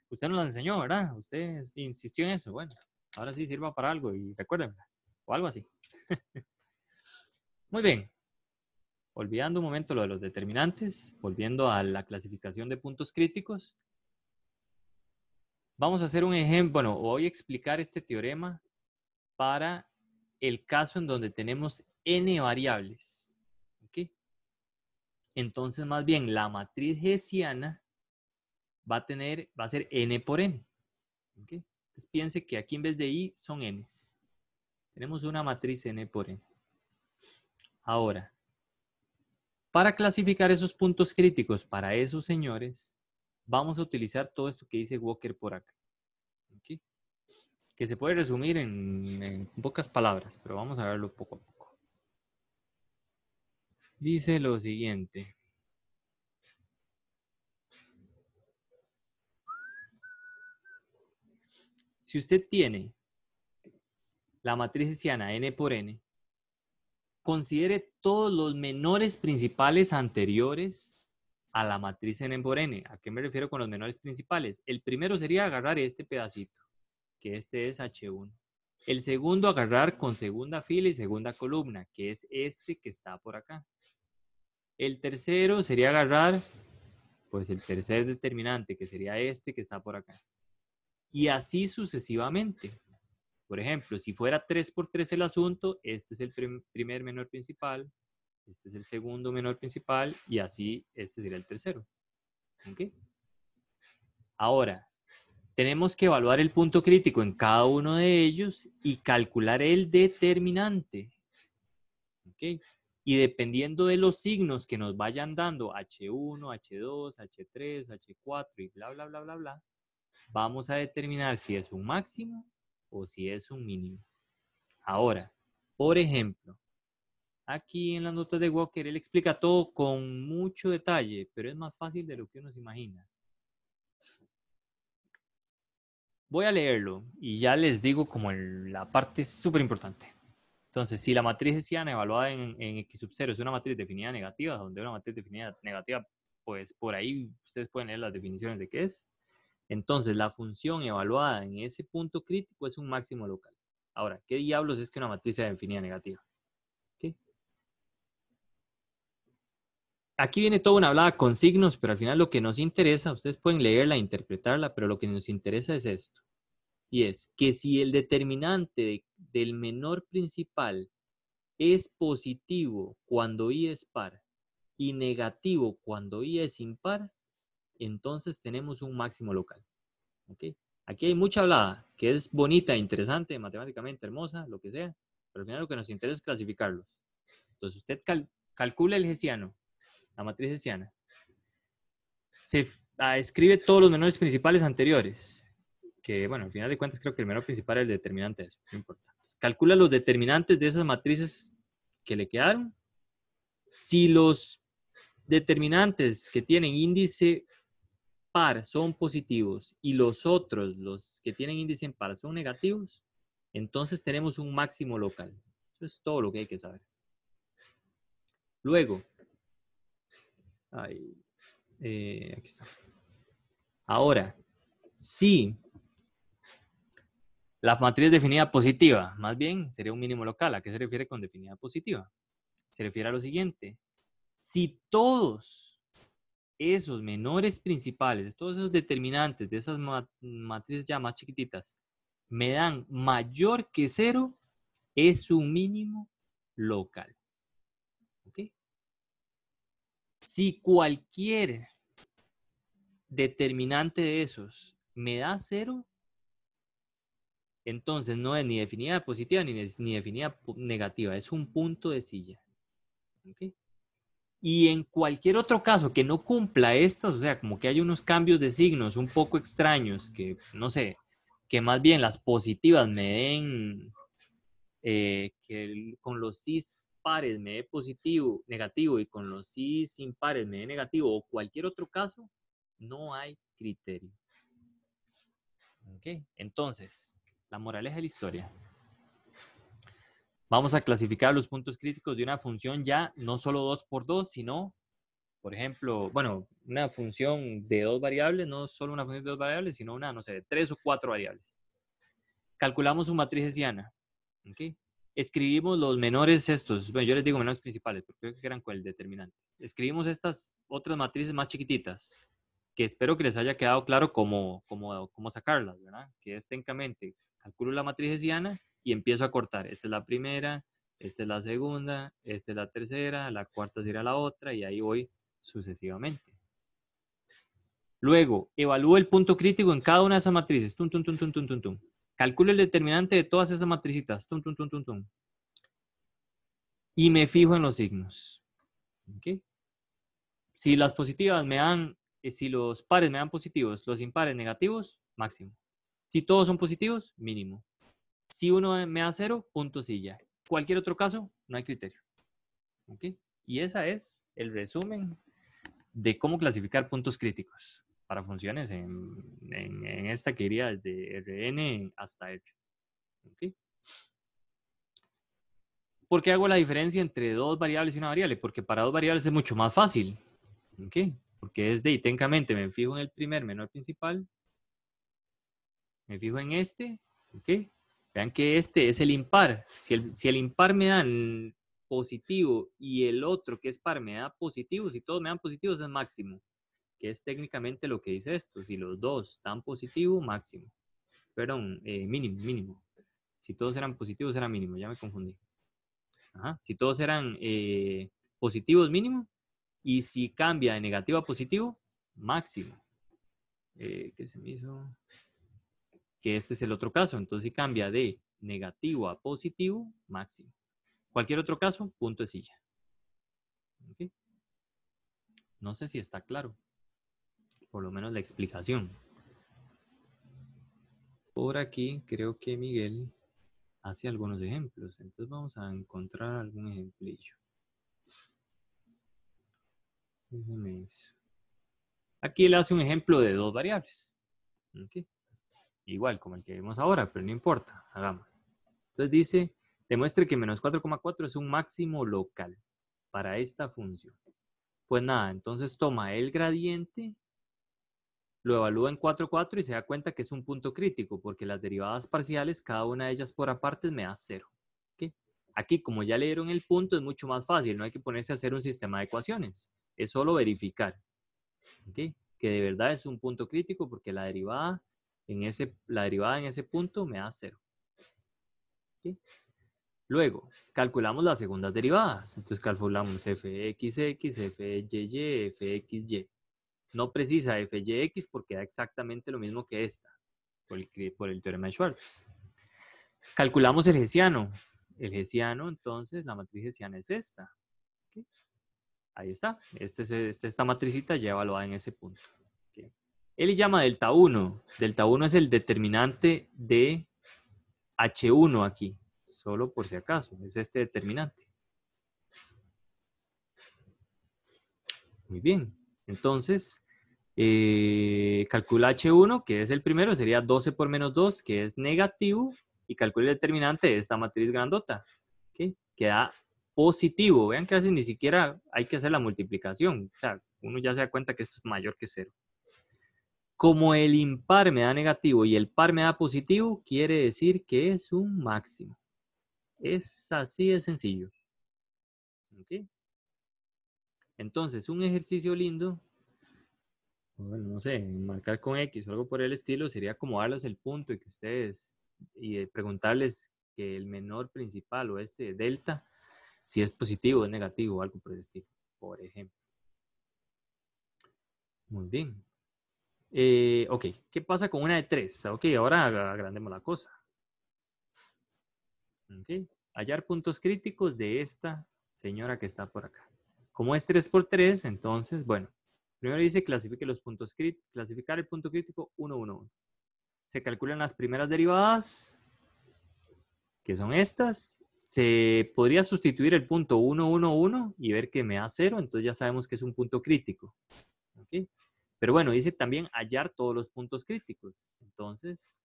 Usted nos la enseñó, ¿verdad? Usted insistió en eso. Bueno, ahora sí sirva para algo y recuérdenla. O algo así. Muy bien. Olvidando un momento lo de los determinantes, volviendo a la clasificación de puntos críticos. Vamos a hacer un ejemplo, bueno, voy a explicar este teorema para el caso en donde tenemos n variables. ¿Ok? Entonces, más bien, la matriz hessiana va a ser n por n. ¿Ok? Entonces, piense que aquí en vez de i son n's. Tenemos una matriz n por n. Ahora, para clasificar esos puntos críticos para esos señores, vamos a utilizar todo esto que dice Walker por acá. ¿Ok? Que se puede resumir en pocas palabras, pero vamos a verlo poco a poco. Dice lo siguiente. Si usted tiene la matriz hessiana n por n, considere todos los menores principales anteriores a la matriz n por n. ¿A qué me refiero con los menores principales? El primero sería agarrar este pedacito, que este es H1. El segundo, agarrar con segunda fila y segunda columna, que es este que está por acá. El tercero sería agarrar, pues, el tercer determinante, que sería este que está por acá. Y así sucesivamente. Por ejemplo, si fuera 3 por 3 el asunto, este es el primer menor principal, este es el segundo menor principal y así este sería el tercero. ¿Ok? Ahora, tenemos que evaluar el punto crítico en cada uno de ellos y calcular el determinante. ¿Ok? Y dependiendo de los signos que nos vayan dando, H1, H2, H3, H4 y bla, bla, bla, bla, bla, vamos a determinar si es un máximo o si es un mínimo. Ahora, por ejemplo, aquí en las notas de Walker, él explica todo con mucho detalle, pero es más fácil de lo que uno se imagina. Voy a leerlo y ya les digo como la parte súper importante. Entonces, si la matriz hessiana evaluada en X sub 0 es una matriz definida negativa, donde una matriz definida negativa, pues por ahí ustedes pueden leer las definiciones de qué es. Entonces, la función evaluada en ese punto crítico es un máximo local. Ahora, ¿qué diablos es que una matriz sea definida negativa? ¿Okay? Aquí viene toda una hablada con signos, pero al final lo que nos interesa, ustedes pueden leerla, interpretarla, pero lo que nos interesa es esto. Y es que si el determinante del menor principal es positivo cuando i es par y negativo cuando i es impar, entonces tenemos un máximo local. ¿Okay? Aquí hay mucha hablada, que es bonita, interesante, matemáticamente hermosa, lo que sea, pero al final lo que nos interesa es clasificarlos. Entonces usted calcula el hessiano, la matriz hessiana. Se escribe todos los menores principales anteriores, que bueno, al final de cuentas creo que el menor principal es el determinante de eso, no importa. Entonces, calcula los determinantes de esas matrices que le quedaron. Si los determinantes que tienen índice par son positivos y los otros, los que tienen índice impar, son negativos, entonces tenemos un máximo local. Eso es todo lo que hay que saber. Luego, aquí está. Ahora, si la matriz definida positiva, más bien sería un mínimo local. ¿A qué se refiere con definida positiva? Se refiere a lo siguiente. Si todos esos menores principales, todos esos determinantes de esas matrices ya más chiquititas, me dan mayor que 0, es un mínimo local. ¿Ok? Si cualquier determinante de esos me da 0, entonces no es ni definida positiva ni definida negativa, es un punto de silla. ¿Okay? Y en cualquier otro caso que no cumpla estas, o sea, como que hay unos cambios de signos un poco extraños, que no sé, que más bien las positivas me den, que con los cis pares me dé positivo, negativo, y con los cis impares me dé negativo, o cualquier otro caso, no hay criterio. ¿Ok? Entonces, la moraleja de la historia. Vamos a clasificar los puntos críticos de una función ya no solo 2×2, sino, por ejemplo, bueno, una función de 2 variables, no solo una función de 2 variables, sino una, no sé, de 3 o 4 variables. Calculamos su matriz hessiana. ¿Okay? Escribimos los menores estos, bueno, yo les digo menores principales, porque creo que eran con el determinante. Escribimos estas otras matrices más chiquititas, que espero que les haya quedado claro cómo sacarlas, ¿verdad? Que es técnicamente, calculo la matriz hessiana y empiezo a cortar. Esta es la primera, esta es la segunda, esta es la tercera, la cuarta sería la otra, y ahí voy sucesivamente. Luego, evalúo el punto crítico en cada una de esas matrices. Tum, tum, tum, tum, tum, tum, tum. Calculo el determinante de todas esas matricitas. Tum, tum, tum, tum, tum. Y me fijo en los signos. ¿Okay? Si las positivas me dan, si los pares me dan positivos, los impares negativos, máximo. Si todos son positivos, mínimo. Si uno me da 0, punto silla. Cualquier otro caso, no hay criterio. ¿Okay? Y ese es el resumen de cómo clasificar puntos críticos para funciones en esta que iría desde Rn hasta R. ¿Okay? ¿Por qué hago la diferencia entre 2 variables y una variable? Porque para 2 variables es mucho más fácil. ¿Okay? Porque es de técnicamente me fijo en el primer menor principal, me fijo en este, ¿ok? Vean que este es el impar. Si el impar me dan positivo y el otro que es par me da positivo, si todos me dan positivos es máximo, que es técnicamente lo que dice esto. Si los dos dan positivo, máximo. Perdón, mínimo. Si todos eran positivos era mínimo, ya me confundí. Ajá. Si todos eran positivos, mínimo. Y si cambia de negativo a positivo, máximo. ¿Qué se me hizo? Que este es el otro caso. Entonces, si cambia de negativo a positivo, máximo. Cualquier otro caso, punto de silla. ¿Okay? No sé si está claro. Por lo menos la explicación. Por aquí creo que Miguel hace algunos ejemplos. Entonces vamos a encontrar algún ejemplillo. Déjame eso. Aquí él hace un ejemplo de 2 variables. ¿Okay? Igual como el que vimos ahora, pero no importa. Hagamos. Entonces dice, demuestre que menos 4,4 es un máximo local para esta función. Pues nada, entonces toma el gradiente, lo evalúa en 4,4 y se da cuenta que es un punto crítico, porque las derivadas parciales, cada una de ellas por aparte, me da 0. ¿Okay? Aquí, como ya le dieron el punto, es mucho más fácil. No hay que ponerse a hacer un sistema de ecuaciones. Es solo verificar. ¿Okay? Que de verdad es un punto crítico, porque la derivada en ese punto me da 0. ¿Okay? Luego, calculamos las segundas derivadas. Entonces calculamos fxx, fyy, fxy. No precisa fyx porque da exactamente lo mismo que esta, por el teorema de Schwartz. Calculamos el hessiano. El hessiano, entonces, la matriz hessiana es esta. ¿Okay? Ahí está. Esta matricita ya evaluada en ese punto. ¿Okay? Él llama delta 1. Delta 1 es el determinante de H1 aquí. Solo por si acaso. Es este determinante. Muy bien. Entonces, calcula H1, que es el primero, sería 12 por menos 2, que es negativo, y calcula el determinante de esta matriz grandota, ¿okay? Que da positivo. Vean que a veces ni siquiera hay que hacer la multiplicación. O sea, uno ya se da cuenta que esto es mayor que 0. Como el impar me da negativo y el par me da positivo, quiere decir que es un máximo. Es así de sencillo. ¿Okay? Entonces, un ejercicio lindo, bueno, no sé, marcar con X o algo por el estilo, sería como darles el punto y que ustedes, y preguntarles que el menor principal o este delta, si es positivo o es negativo o algo por el estilo, por ejemplo. Muy bien. Ok, ¿qué pasa con una de 3? Ok, ahora agrandemos la cosa. Ok, hallar puntos críticos de esta señora que está por acá. Como es 3 por 3, entonces, bueno, primero dice clasifique los puntos críticos, clasificar el punto crítico 1, 1, 1. Se calculan las primeras derivadas, que son estas. Se podría sustituir el punto 1, 1, 1 y ver que me da 0, entonces ya sabemos que es un punto crítico. ¿Okay? Pero bueno, dice también hallar todos los puntos críticos. Entonces,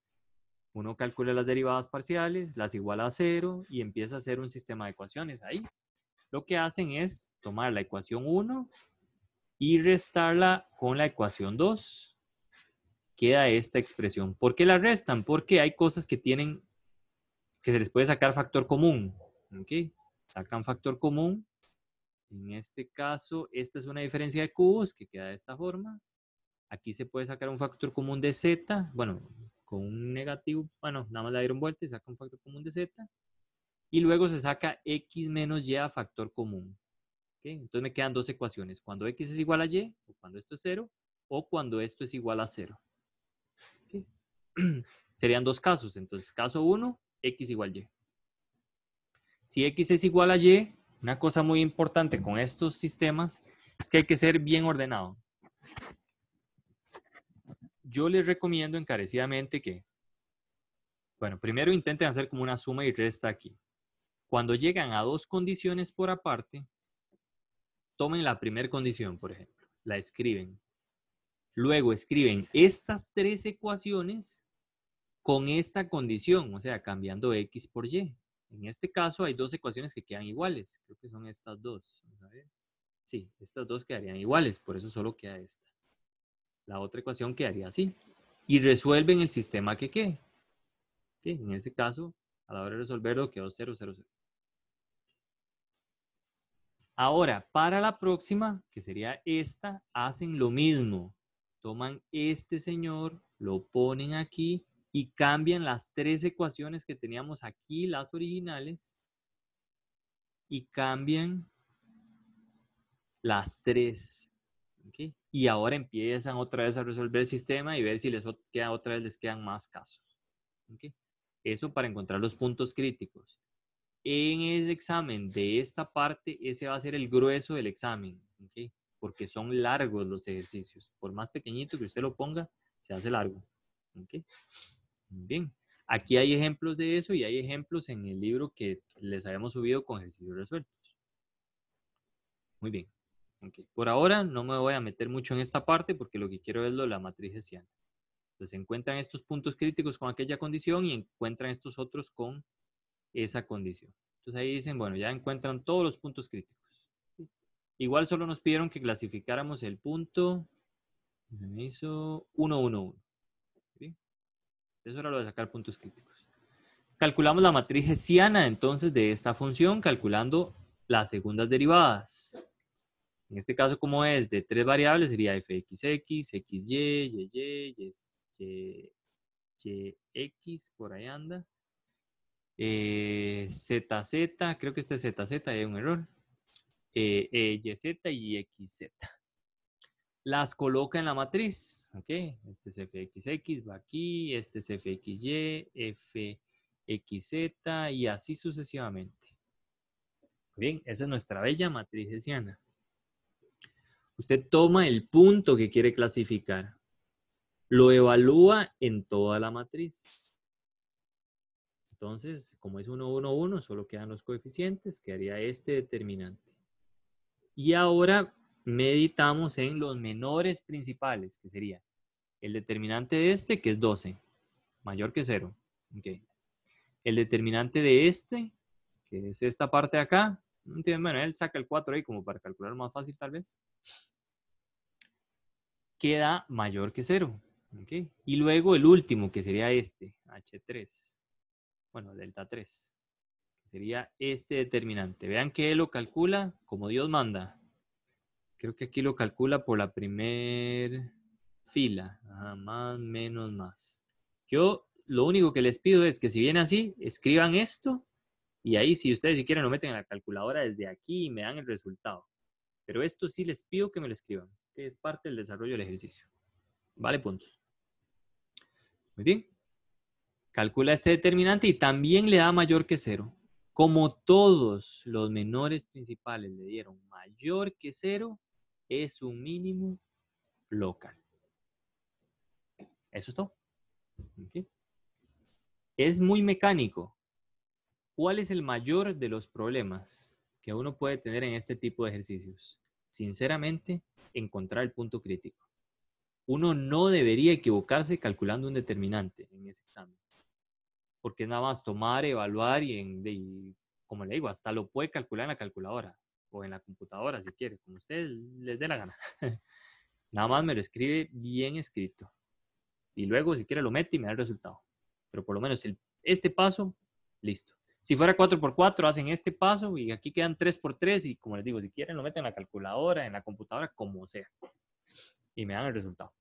uno calcula las derivadas parciales, las iguala a 0 y empieza a hacer un sistema de ecuaciones ahí. Lo que hacen es tomar la ecuación 1 y restarla con la ecuación 2. Queda esta expresión. ¿Por qué la restan? Porque hay cosas que tienen, que se les puede sacar factor común. ¿Okay? Sacan factor común. En este caso, esta es una diferencia de cubos que queda de esta forma. Aquí se puede sacar un factor común de z. Bueno, con un negativo, bueno, nada más la dieron vuelta y saca un factor común de z. Y luego se saca x menos y a factor común. ¿Okay? Entonces me quedan dos ecuaciones. Cuando x es igual a y, o cuando esto es 0, o cuando esto es igual a 0. ¿Okay? Serían dos casos. Entonces, caso 1, x igual y. Si x es igual a y, una cosa muy importante con estos sistemas es que hay que ser bien ordenado. Yo les recomiendo encarecidamente que, bueno, primero intenten hacer como una suma y resta aquí. Cuando llegan a dos condiciones por aparte, tomen la primera condición, por ejemplo, la escriben. Luego escriben estas tres ecuaciones con esta condición, o sea, cambiando x por y. En este caso hay dos ecuaciones que quedan iguales. Creo que son estas dos. Vamos a ver. Sí, estas dos quedarían iguales, por eso solo queda esta. La otra ecuación quedaría así. Y resuelven el sistema que quede. ¿Okay? En ese caso, a la hora de resolverlo quedó 0, 0, 0. Ahora, para la próxima, que sería esta, hacen lo mismo. Toman este señor, lo ponen aquí y cambian las tres ecuaciones que teníamos aquí, las originales, y cambian las tres. ¿Okay? Y ahora empiezan otra vez a resolver el sistema y ver si les queda otra vez les quedan más casos. ¿Okay? Eso para encontrar los puntos críticos. En el examen de esta parte, ese va a ser el grueso del examen. ¿Okay? Porque son largos los ejercicios. Por más pequeñito que usted lo ponga, se hace largo. ¿Okay? Bien. Aquí hay ejemplos de eso y hay ejemplos en el libro que les habíamos subido con ejercicios resueltos. Muy bien. Okay. Por ahora no me voy a meter mucho en esta parte porque lo que quiero es lo de la matriz hessiana. Entonces encuentran estos puntos críticos con aquella condición y encuentran estos otros con esa condición. Entonces ahí dicen, bueno, ya encuentran todos los puntos críticos. Igual solo nos pidieron que clasificáramos el punto, se me hizo 1, 1, 1. ¿Sí? Eso era lo de sacar puntos críticos. Calculamos la matriz hessiana entonces de esta función calculando las segundas derivadas. En este caso, como es de tres variables, sería fxx, xy, yx, por ahí anda. ZZ, creo que este es ZZ, hay un error. YZ y XZ. Las coloca en la matriz. ¿Ok? Este es fxx, va aquí. Este es fxy, fxz y así sucesivamente. Bien, esa es nuestra bella matriz hessiana. Usted toma el punto que quiere clasificar. Lo evalúa en toda la matriz. Entonces, como es 1, 1, 1, solo quedan los coeficientes. Quedaría este determinante. Y ahora meditamos en los menores principales, que sería el determinante de este, que es 12, mayor que 0. Okay. El determinante de este, que es esta parte de acá. Bueno, él saca el 4 ahí como para calcular más fácil tal vez. Queda mayor que 0. Okay. Y luego el último, que sería este, H3. Bueno, delta 3. Que sería este determinante. Vean que él lo calcula como Dios manda. Creo que aquí lo calcula por la primer fila. Ajá, más, menos, más. Yo lo único que les pido es que si viene así, escriban esto. Y ahí si ustedes si quieren lo meten en la calculadora desde aquí y me dan el resultado. Pero esto sí les pido que me lo escriban. Que es parte del desarrollo del ejercicio. Vale puntos. Muy bien. Calcula este determinante y también le da mayor que 0. Como todos los menores principales le dieron mayor que 0, es un mínimo local. Eso es todo. Okay. Es muy mecánico. ¿Cuál es el mayor de los problemas que uno puede tener en este tipo de ejercicios? Sinceramente, encontrar el punto crítico. Uno no debería equivocarse calculando un determinante en ese examen. Porque es nada más tomar, evaluar y como le digo, hasta lo puede calcular en la calculadora o en la computadora si quiere, como usted les dé la gana. Nada más me lo escribe bien escrito. Y luego, si quiere, lo mete y me da el resultado. Pero por lo menos este paso, listo. Si fuera 4x4, hacen este paso y aquí quedan 3x3 y como les digo, si quieren lo meten en la calculadora, en la computadora, como sea. Y me dan el resultado.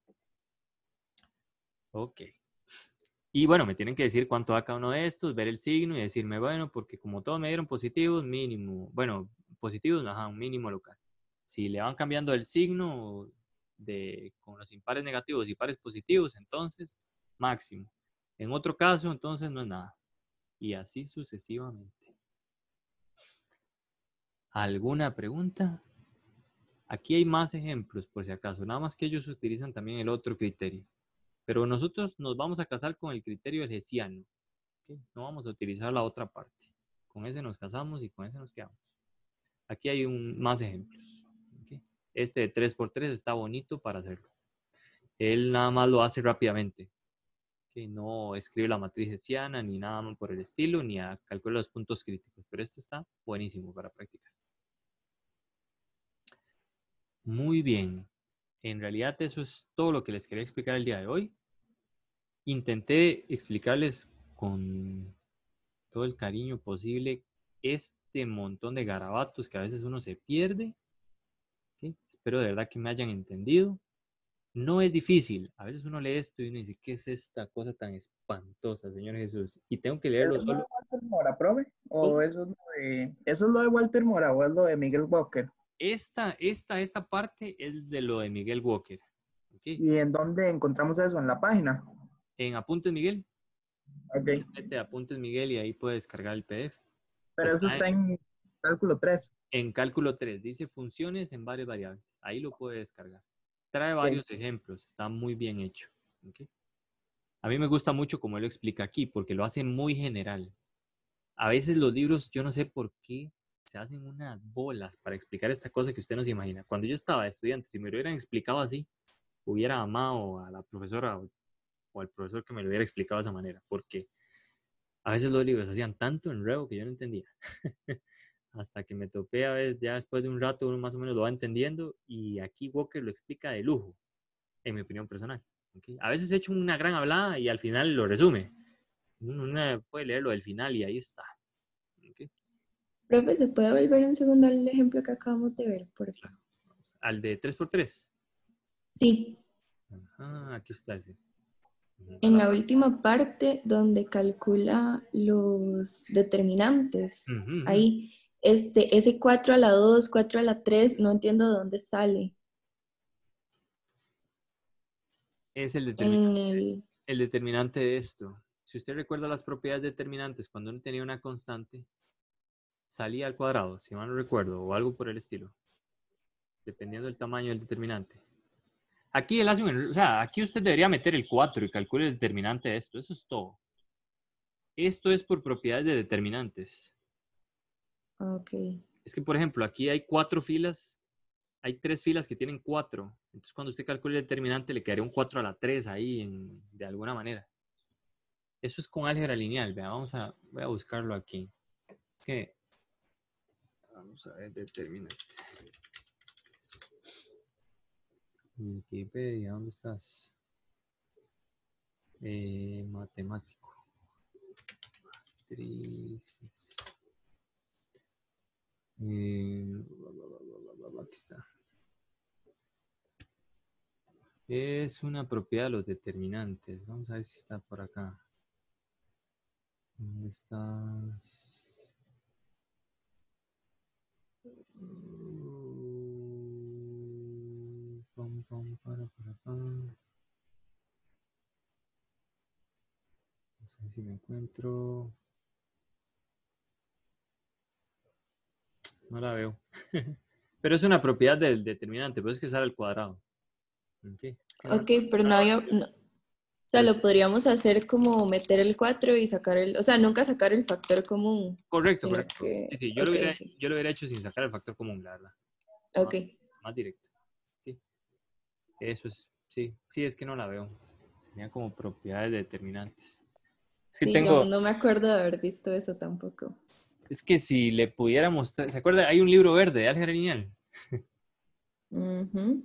Ok. Y bueno, me tienen que decir cuánto da cada uno de estos, ver el signo y decirme, bueno, porque como todos me dieron positivos, mínimo. Bueno, positivos, ajá, un mínimo local. Si le van cambiando el signo con los impares negativos y pares positivos, entonces máximo. En otro caso, entonces no es nada. Y así sucesivamente. ¿Alguna pregunta? Aquí hay más ejemplos, por si acaso. Nada más que ellos utilizan también el otro criterio. Pero nosotros nos vamos a casar con el criterio del hessiano. ¿Okay? No vamos a utilizar la otra parte. Con ese nos casamos y con ese nos quedamos. Aquí hay más ejemplos. ¿Okay? Este de 3x3 está bonito para hacerlo. Él nada más lo hace rápidamente. Que no escribe la matriz hessiana ni nada por el estilo, ni calcula los puntos críticos. Pero este está buenísimo para practicar. Muy bien. En realidad eso es todo lo que les quería explicar el día de hoy. Intenté explicarles con todo el cariño posible este montón de garabatos que a veces uno se pierde. ¿Okay? Espero de verdad que me hayan entendido. No es difícil. A veces uno lee esto y uno dice, ¿qué es esta cosa tan espantosa, Señor Jesús? Y tengo que leerlo ¿Es lo de solo. Walter Mora, profe? ¿O ¿Cómo? eso es lo de Walter Mora o es lo de Miguel Walker? Esta parte es de lo de Miguel Walker. ¿Okay? ¿Y en dónde encontramos eso? ¿En la página? En Apuntes Miguel. Ok. Mete Apuntes Miguel y ahí puede descargar el PDF. Pero eso Está está en cálculo 3. en cálculo 3. Dice funciones en varias variables. Ahí lo puede descargar. Trae Ok. varios ejemplos. Está muy bien hecho. ¿Okay? A mí me gusta mucho como él lo explica aquí porque lo hace muy general. A veces los libros, yo no sé por qué, se hacen unas bolas para explicar esta cosa que usted no se imagina. Cuando yo estaba de estudiante, si me lo hubieran explicado así, hubiera amado a la profesora o al profesor que me lo hubiera explicado de esa manera, porque a veces los libros hacían tanto enredo que yo no entendía. Hasta que me topé a veces, ya después de un rato, uno más o menos lo va entendiendo y aquí Walker lo explica de lujo, en mi opinión personal. ¿Okay? A veces he hecho una gran hablada y al final lo resume. Uno puede leerlo del final y ahí está. ¿Okay? Profe, ¿se puede volver un segundo al ejemplo que acabamos de ver, por favor? Al de 3x3. Sí, Ajá, aquí está ese. en la última parte donde calcula los determinantes, Ujú, ujú. ahí, ese 4 a la 2, 4 a la 3, no entiendo de dónde sale. Es En el, el determinante de esto. Si usted recuerda las propiedades determinantes, cuando uno tenía una constante, salía al cuadrado, si mal no recuerdo, o algo por el estilo, dependiendo del tamaño del determinante. Aquí él hace o sea, aquí usted debería meter el 4 y calcule el determinante de esto. Eso es todo. Esto es por propiedades de determinantes. ok. Es que, por ejemplo, aquí hay 4 filas, hay 3 filas que tienen 4. Entonces, cuando usted calcule el determinante, le quedaría un 4 a la 3 ahí, de alguna manera. Eso es con álgebra lineal. Vea, voy a buscarlo aquí. ¿Qué? Vamos a ver, determinante. Wikipedia, ¿dónde estás? Matemático. Matrices. Aquí está. Es una propiedad de los determinantes. Vamos a ver si está por acá. ¿Dónde estás? Para acá. sé si me encuentro. No la veo. Pero es una propiedad del determinante, pero es que sale al cuadrado. Ok, es que no la- Ok, pero no había... no. O sea, lo podríamos hacer como meter el 4 y sacar el... O sea, nunca sacar el factor común, Correcto, sino correcto. que... Sí, sí, Ok, yo lo hubiera hecho sin sacar el factor común, la verdad. ok. Más directo. Sí. Eso es, sí, sí, es que no la veo. Serían como propiedades determinantes. Es que Sí, yo tengo, no me acuerdo de haber visto eso tampoco. es que si le pudiera mostrar, ¿se acuerda? Hay un libro verde de álgebra lineal. Ujú.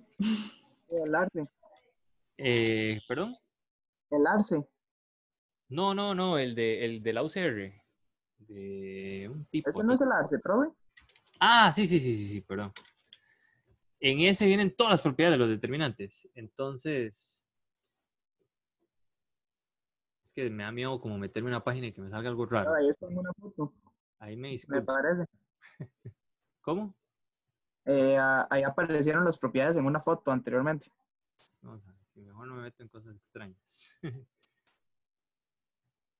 El arce. ¿Perdón? El arce. No, el de la UCR. De un tipo. ¿Eso no es el arce, profe? Ah, sí, perdón. En ese vienen todas las propiedades de los determinantes. Entonces, es que me da miedo como meterme en una página y que me salga algo raro. Ahí está en una foto, Ahí me me disculpo. parece. ¿Cómo? Ahí aparecieron las propiedades en una foto anteriormente. Vamos a ver, si mejor no me meto en cosas extrañas.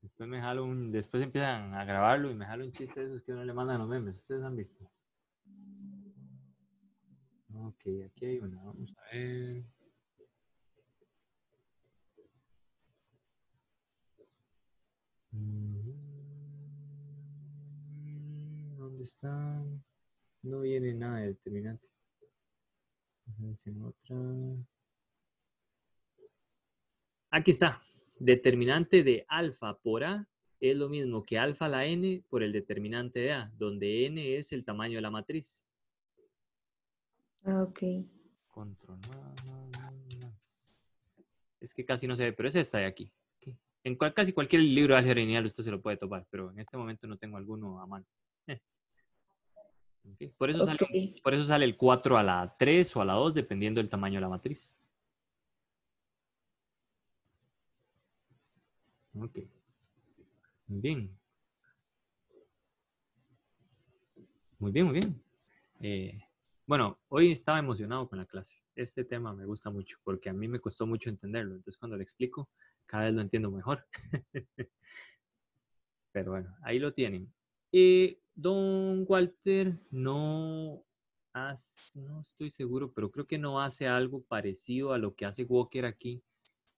Después empiezan a grabarlo y me jalo un chiste de esos que uno le mandan a los memes. ¿Ustedes han visto? Ok, aquí hay una. Vamos a ver. ¿Dónde está? No viene nada de determinante. Vamos a ver en otra. Aquí está. Determinante de alfa por A es lo mismo que alfa a la n por el determinante de A, donde n es el tamaño de la matriz. Ah, ok. Control más. Es que casi no se ve, pero es esta de aquí. Ok. En casi cualquier libro de álgebra lineal usted se lo puede topar, pero en este momento no tengo alguno a mano. Ok. Por Ok. eso sale el 4 a la 3 o a la 2, dependiendo del tamaño de la matriz. Ok. Bien. Muy bien, muy bien. Bueno, hoy estaba emocionado con la clase. Este tema me gusta mucho porque a mí me costó mucho entenderlo. Entonces, cuando le explico, cada vez lo entiendo mejor. Pero bueno, ahí lo tienen. Don Walter no estoy seguro, pero creo que no hace algo parecido a lo que hace Walker aquí,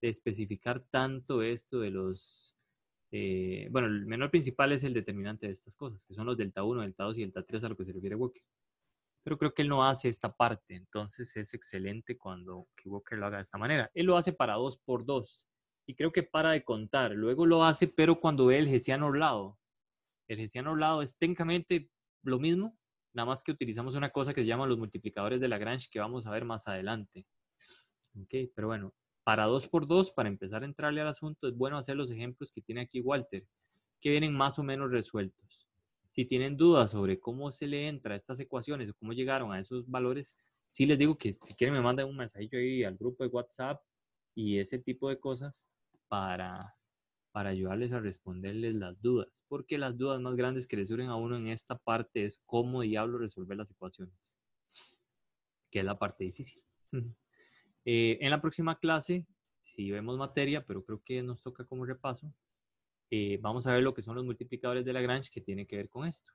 de especificar tanto esto de los... bueno, el menor principal es el determinante de estas cosas, que son los delta 1, delta 2 y delta 3 a lo que se refiere Walker. Pero creo que él no hace esta parte, entonces es excelente cuando que Walker lo haga de esta manera. Él lo hace para 2 por 2 y creo que para de contar. Luego lo hace, pero cuando ve el Hessiano orlado. El Hessiano orlado es técnicamente lo mismo, nada más que utilizamos una cosa que se llama los multiplicadores de Lagrange que vamos a ver más adelante. Ok, pero bueno, para 2 por 2, para empezar a entrarle al asunto, es bueno hacer los ejemplos que tiene aquí Walter, que vienen más o menos resueltos. Si tienen dudas sobre cómo se le entra a estas ecuaciones o cómo llegaron a esos valores, sí les digo que si quieren me mandan un mensajillo ahí al grupo de WhatsApp y ese tipo de cosas para ayudarles a responderles las dudas, porque las dudas más grandes que le surgen a uno en esta parte es cómo diablo resolver las ecuaciones, que es la parte difícil. En la próxima clase, si vemos materia, pero creo que nos toca como repaso, vamos a ver lo que son los multiplicadores de Lagrange que tiene que ver con esto.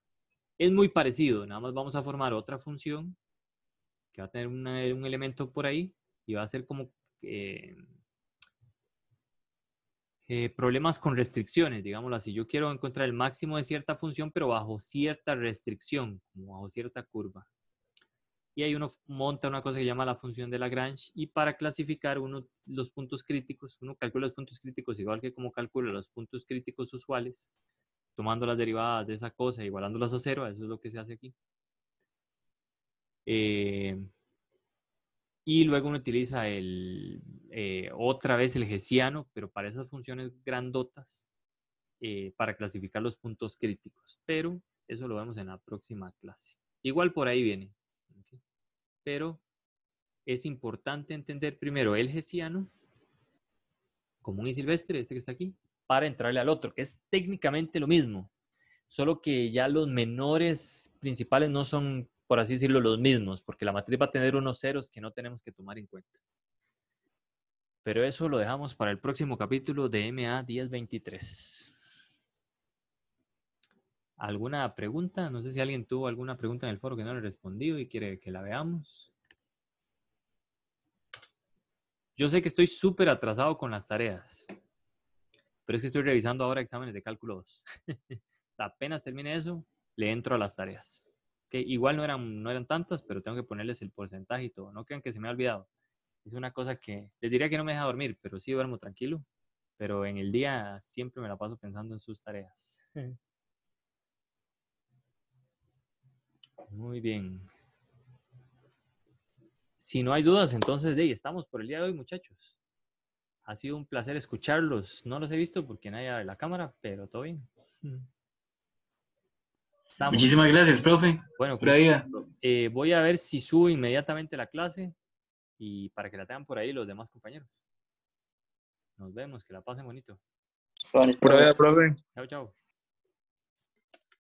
Es muy parecido, nada más vamos a formar otra función que va a tener un elemento por ahí y va a ser como problemas con restricciones, digámoslo así. Yo quiero encontrar el máximo de cierta función, pero bajo cierta restricción, como bajo cierta curva. Y ahí uno monta una cosa que se llama la función de Lagrange y para clasificar los puntos críticos, uno calcula los puntos críticos igual que como calcula los puntos críticos usuales, tomando las derivadas de esa cosa, igualándolas a cero, eso es lo que se hace aquí. Y luego uno utiliza otra vez el Hessiano, pero para esas funciones grandotas, para clasificar los puntos críticos. Pero eso lo vemos en la próxima clase. Igual por ahí viene. ¿Okay? Pero es importante entender primero el Hessiano, común y silvestre, este que está aquí, para entrarle al otro, que es técnicamente lo mismo. Solo que ya los menores principales no son, por así decirlo, los mismos, porque la matriz va a tener unos ceros que no tenemos que tomar en cuenta. Pero eso lo dejamos para el próximo capítulo de MA 1023. ¿Alguna pregunta? No sé si alguien tuvo alguna pregunta en el foro que no le he respondido y quiere que la veamos. Yo sé que estoy súper atrasado con las tareas, pero es que estoy revisando ahora exámenes de cálculo 2. Apenas termine eso, le entro a las tareas. Que igual no eran tantas, pero tengo que ponerles el porcentaje y todo. No crean que se me ha olvidado. Es una cosa que les diría que no me deja dormir, pero sí duermo tranquilo. Pero en el día siempre me la paso pensando en sus tareas. Muy bien. Si no hay dudas, entonces estamos por el día de hoy, muchachos. Ha sido un placer escucharlos. No los he visto porque nadie abre la cámara, pero todo bien. Estamos. Muchísimas gracias, profe. Bueno, Pura vida. voy a ver si subo inmediatamente la clase y para que la tengan por ahí los demás compañeros. Nos vemos, que la pasen bonito. Pura vida, profe. Chao, chao.